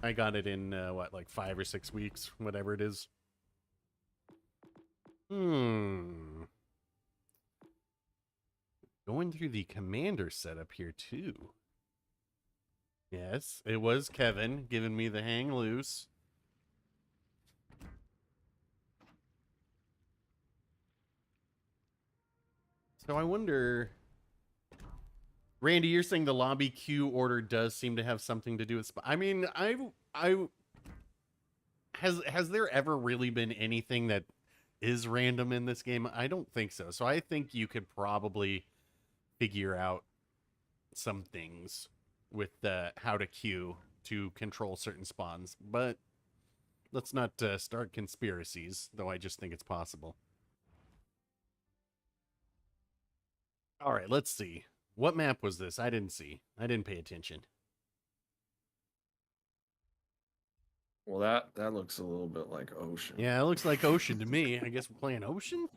I got it in, like 5 or 6 weeks, whatever it is. Going through the commander setup here, too. Yes, it was Kevin giving me the hang loose. So I wonder... Randy, you're saying the lobby queue order does seem to have something to do with... I mean, Has there ever really been anything that is random in this game? I don't think so. So I think you could probably figure out some things with how to queue to control certain spawns. But let's not start conspiracies, though I just think it's possible. All right, let's see. What map was this? I didn't see. I didn't pay attention. Well, that looks a little bit like Ocean. Yeah, it looks like Ocean to me. I guess we're playing Ocean?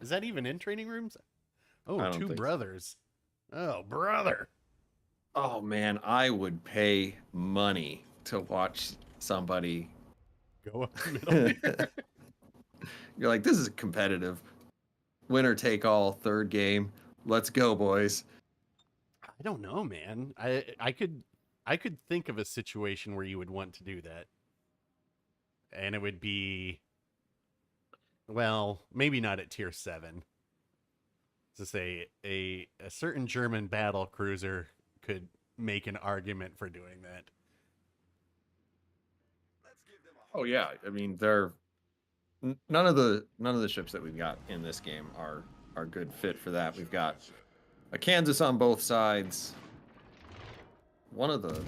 Is that even in training rooms? I Oh, don't two think so. brothers. Oh, brother. Oh man, I would pay money to watch somebody. Go up the middle here. You're like, this is competitive. Winner take all, third game. Let's go, boys. I don't know, man. I could think of a situation where you would want to do that. And it would be, well, maybe not at tier 7. To say a certain German battle cruiser could make an argument for doing that. Oh yeah, I mean none of the ships that we've got in this game are good fit for that. We've got a Kansas on both sides. One of the,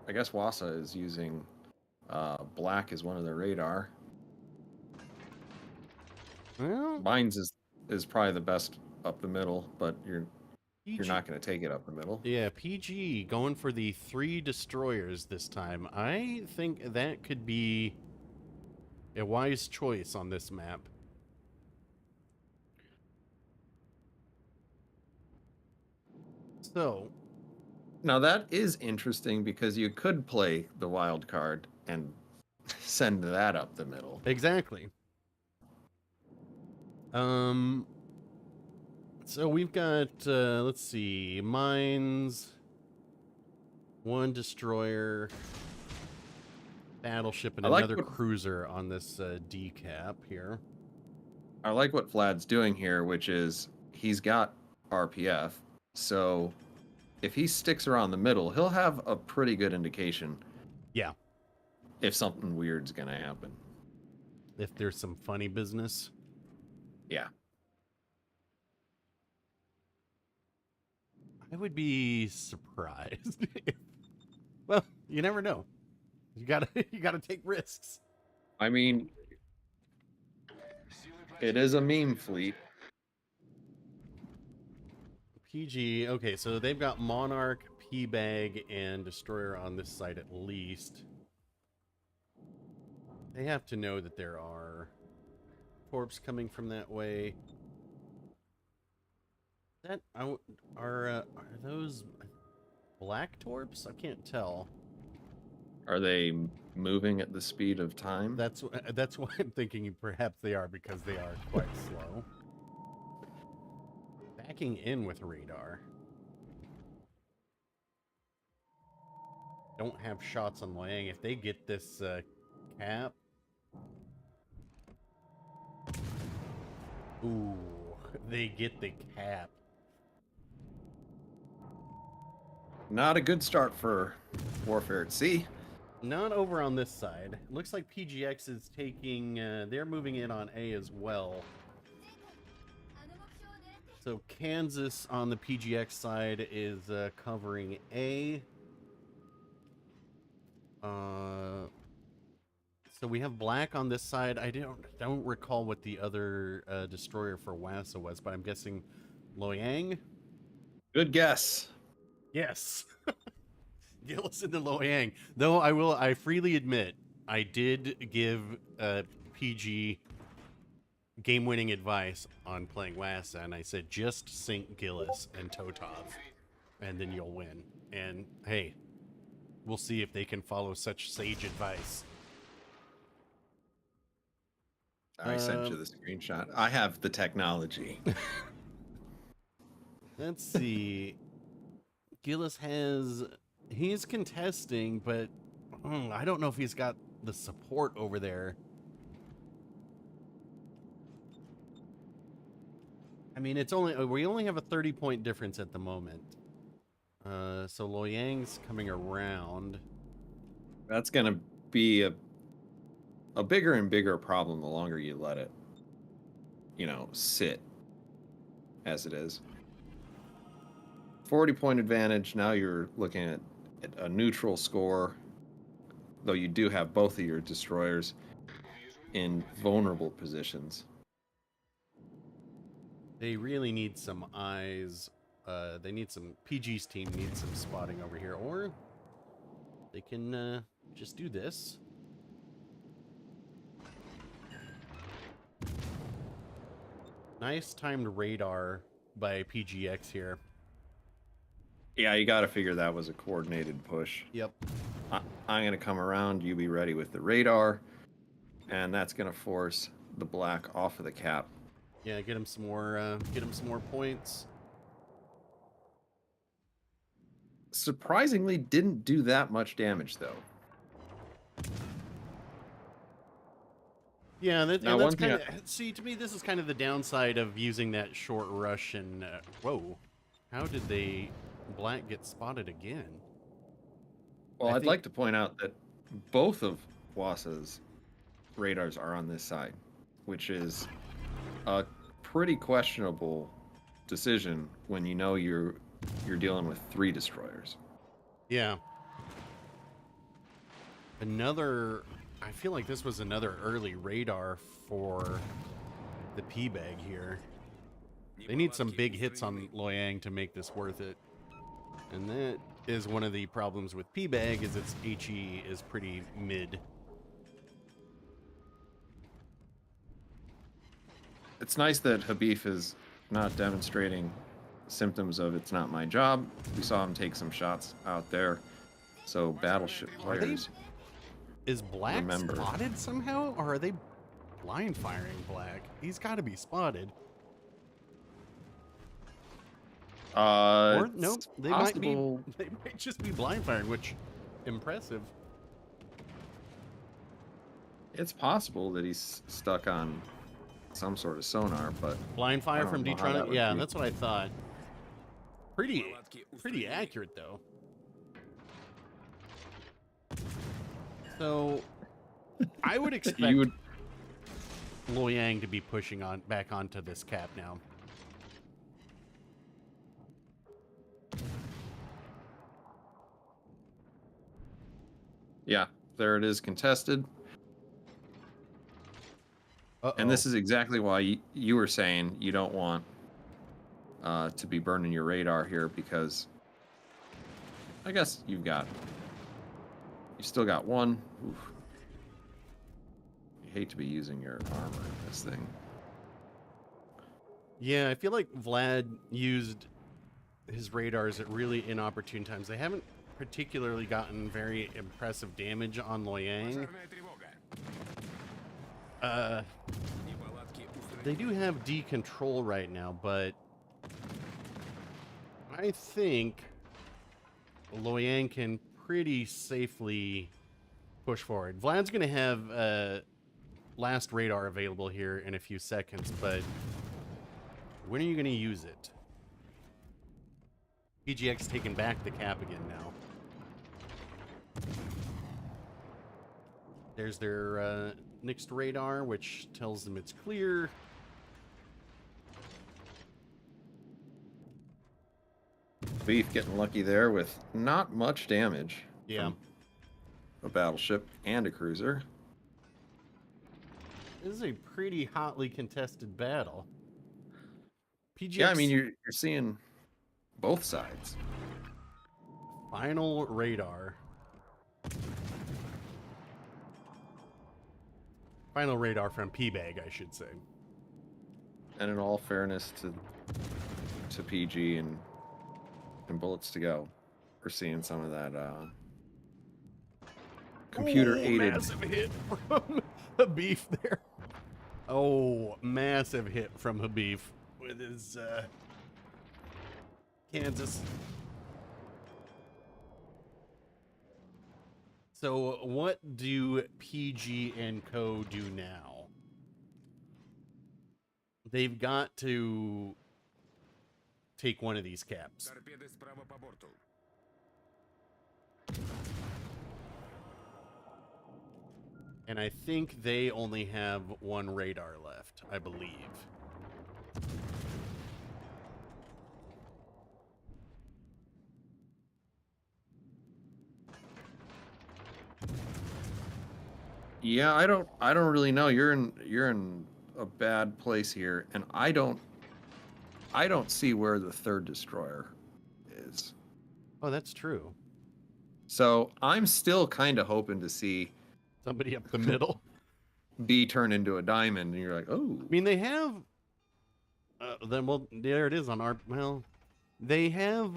I guess Wasa is using black as one of their radar. Well, Mine's is probably the best up the middle, but you're not going to take it up the middle. Yeah, PG going for the 3 destroyers this time. I think that could be a wise choice on this map. So, Now that is interesting because you could play the wild card and send that up the middle. exactly. So we've got, let's see, mines, 1 destroyer, battleship, and like another what- cruiser on this decap here. I like what Vlad's doing here, which is he's got RPF. So if he sticks around the middle, he'll have a pretty good indication. Yeah. If something weird's going to happen. If there's some funny business. Yeah. I would be surprised. Well, you never know. You gotta take risks. I mean, it is a meme fleet. PG, okay, so they've got Monarch, P-Bag, and Destroyer on this side at least. They have to know that there are torps coming from that way. That are those black torps? I can't tell. Are they moving at the speed of time? That's why I'm thinking perhaps they are, because they are quite slow. Backing in with radar. Don't have shots on Wang. If they get this cap. Ooh, they get the cap. Not a good start for warfare at sea. Not over on this side. Looks like PGX is taking, they're moving in on A as well. So Kansas on the PGX side is covering A. So we have black on this side. I don't recall what the other destroyer for Wasa was, but I'm guessing Loyang. Good guess. Yes. Gillis into Loyang. Though I freely admit, I did give PG game-winning advice on playing Wasa, and I said, just sink Gillis and Totov, and then you'll win. And hey, we'll see if they can follow such sage advice. I sent you the screenshot. I have the technology. Let's see. Gillis he's contesting, but I don't know if he's got the support over there. I mean, we only have a 30-point difference at the moment. So Loyang's coming around. That's going to be a bigger and bigger problem the longer you let it, sit as it is. 40-point advantage. Now you're looking at a neutral score, though you do have both of your destroyers in vulnerable positions. They really need some eyes. PG's team needs some spotting over here, or they can just do this. Nice timed radar by PGX here. Yeah, you got to figure that was a coordinated push. Yep. I'm going to come around. You be ready with the radar. And that's going to force the black off of the cap. Yeah, get him some more points. Surprisingly, didn't do that much damage, though. Yeah, Now, that's one thing kind of... See, to me, this is kind of the downside of using that short rush and... whoa. How did black get spotted again? Well, I'd like to point out that both of Wasa's radars are on this side, which is a pretty questionable decision when you know you're dealing with 3 destroyers. Yeah. I feel like this was another early radar for the P-Bag here. They need some big hits on Loyang to make this worth it. And that is one of the problems with P-Bag, is its HE is pretty mid. It's nice that Habif is not demonstrating symptoms of "it's not my job." We saw him take some shots out there. So Battleship players... Is black remember. spotted somehow, or are they blind firing black? He's got to be spotted. Or no, they might just be blind firing, which impressive. It's possible that he's stuck on some sort of sonar, but Blind fire from know how that Detronic. would Yeah, be. that's what I thought. Pretty accurate though. So, I would expect Loyang to be pushing back onto this cap now. Yeah, there it is, contested. And this is exactly why you were saying you don't want to be burning your radar here, because I guess you still got one. Oof. You hate to be using your armor in this thing. Yeah, I feel like Vlad used his radars at really inopportune times. They haven't particularly gotten very impressive damage on Loyang. They do have D control right now, but I think Loyang can pretty safely push forward. Vlad's going to have last radar available here in a few seconds, but when are you going to use it? PGX taking back the cap again now. There's their next radar, which tells them it's clear. Beef getting lucky there with not much damage. Yeah. From a battleship and a cruiser. This is a pretty hotly contested battle. PGX, Yeah, I mean, you're seeing both sides. Final radar. Final radar from P-Bag, I should say. And in all fairness to PG and bullets to go, we're seeing some of that computer-aided... Massive hit from Habif there. Oh, massive hit from Habif with his Kansas. So what do PG and Co. do now? They've got to take one of these caps. And I think they only have one radar left, I believe. Yeah, I don't really know. You're in a bad place here, and I don't see where the third destroyer is. Oh, that's true. So I'm still kind of hoping to see Somebody up the middle. B turn into a diamond, and you're like, oh. I mean, they have Then, well, there it is on our... Well, they have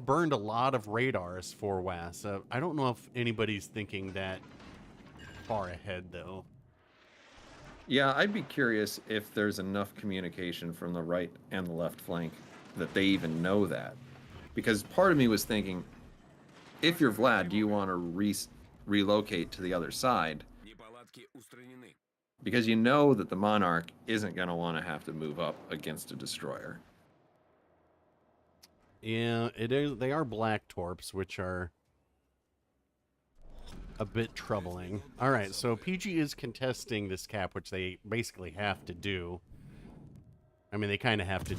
burned a lot of radars for Wasa. I don't know if anybody's thinking that far ahead, though. Yeah, I'd be curious if there's enough communication from the right and the left flank that they even know that. Because part of me was thinking, if you're Vlad, do you want to relocate to the other side? Because you know that the Monarch isn't going to want to have to move up against a destroyer. Yeah, it is. They are black torps, which are a bit troubling. All right, so PG is contesting this cap, which they basically have to do. I mean, they kind of have to.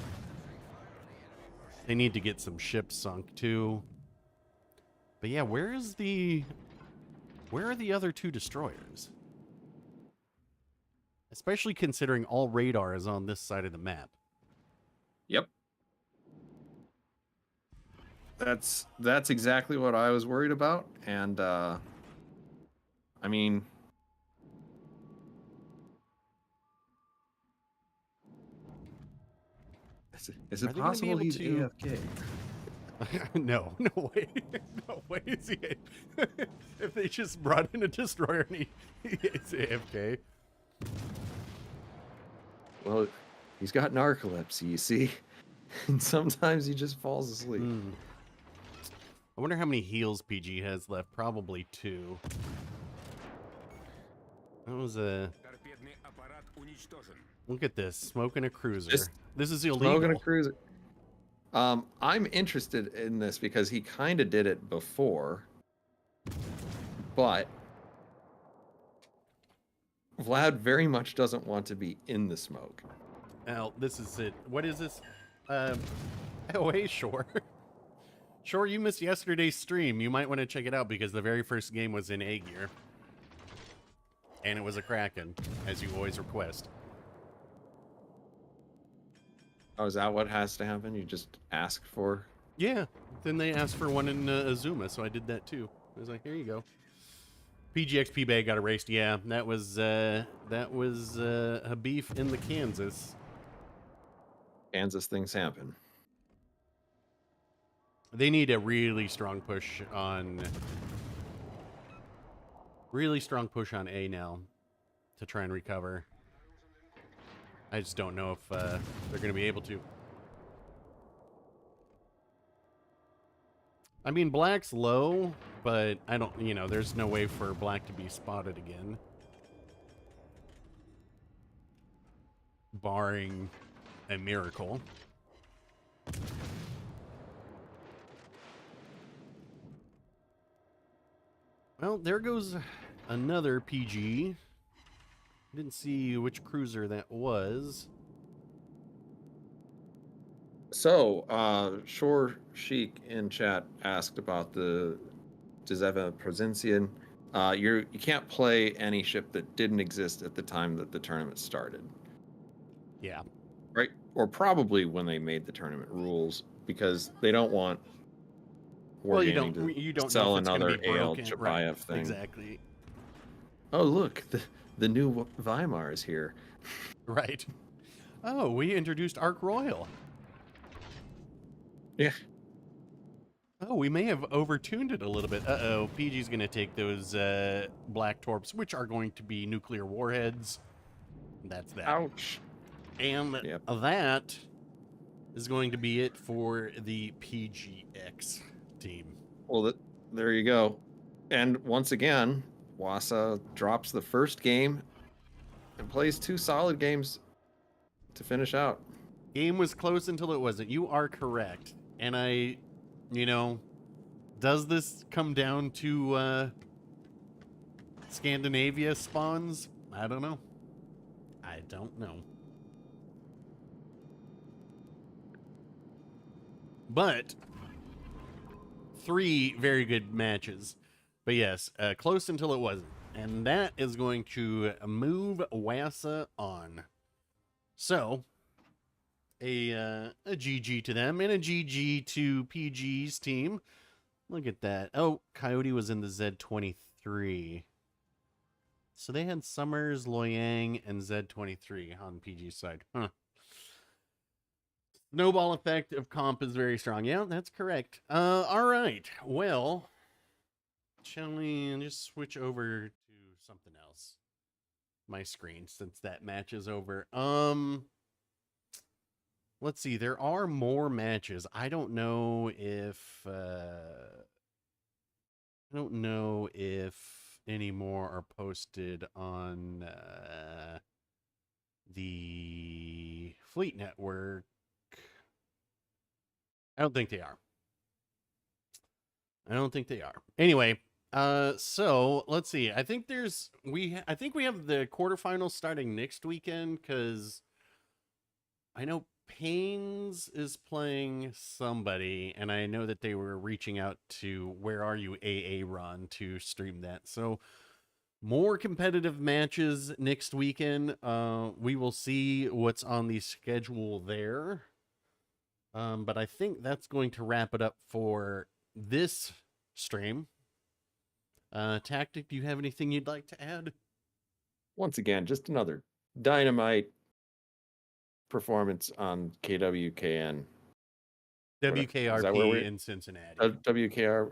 They need to get some ships sunk too. But yeah, where are the other two destroyers? Especially considering all radar is on this side of the map. Yep. That's exactly what I was worried about, and I mean, is it possible he's AFK? No way. No way is he. If they just brought in a destroyer and he's AFK. Well, he's got narcolepsy, you see, and sometimes he just falls asleep. I wonder how many heals PG has left. Probably 2. That was a... Look at this. Smoking a cruiser. This is illegal. Smoking a cruiser. I'm interested in this because he kind of did it before, but Vlad very much doesn't want to be in the smoke. Now, this is it. What is this? Oh, hey, Shore. Shore, you missed yesterday's stream. You might want to check it out because the very first game was in A gear. And it was a Kraken, as you always request. Oh, is that what has to happen? You just ask for? Yeah. Then they asked for one in Azuma, so I did that too. I was like, here you go. PGXP Bay got erased. Yeah, that was a beef in the Kansas. Kansas things happen. They need a really strong push on A now to try and recover. I just don't know if they're going to be able to. I mean, black's low, but I don't, there's no way for black to be spotted again. Barring a miracle. Well, there goes another PG. Didn't see which cruiser that was. So, Shore Sheik in chat asked about the decisive Provincian. You can't play any ship that didn't exist at the time that the tournament started. Yeah. Right? Or probably when they made the tournament rules, because they don't want Wargaming you don't sell know if it's another gonna be broken. AL Chapayev Right. thing. Exactly. Oh, look, the new Weimar is here. Right. Oh, we introduced Ark Royal. Yeah. Oh, we may have overtuned it a little bit. Uh-oh, PG's going to take those black torps, which are going to be nuclear warheads. That's that. Ouch. And Yep. that is going to be it for the PGX team. Well, there you go. And once again, Wasa drops the first game and plays 2 solid games to finish out. Game was close until it wasn't. You are correct. And does this come down to Scandinavia spawns? I don't know. I don't know. But 3 very good matches. But yes, close until it wasn't. And that is going to move Wasa on. So, a GG to them and a GG to PG's team. Look at that. Oh, Coyote was in the Z23. So they had Summers, Loyang, and Z23 on PG side. Huh. Snowball effect of comp is very strong. Yeah, that's correct. All right. Well, shall we just switch over to something else? My screen, since that match is over. Let's see. There are more matches. I don't know if any more are posted on the Fleet Network. I don't think they are. Anyway, so let's see. I think we have the quarterfinals starting next weekend, because I know Pains is playing somebody, and I know that they were reaching out to Where Are You AA Run to stream that. So more competitive matches next weekend. We will see what's on the schedule there. But I think that's going to wrap it up for this stream. Tactic, do you have anything you'd like to add? Once again, just another dynamite performance on KWKN. WKRP in Cincinnati. WKR,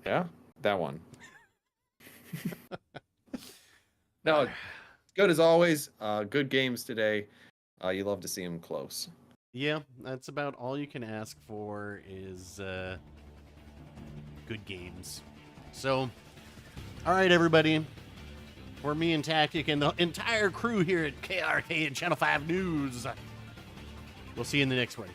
yeah, that one. No, good as always. Good games today. You love to see them close. Yeah, that's about all you can ask for is good games. So, all right, everybody. For me and Tactic and the entire crew here at KRK and Channel 5 News, we'll see you in the next one.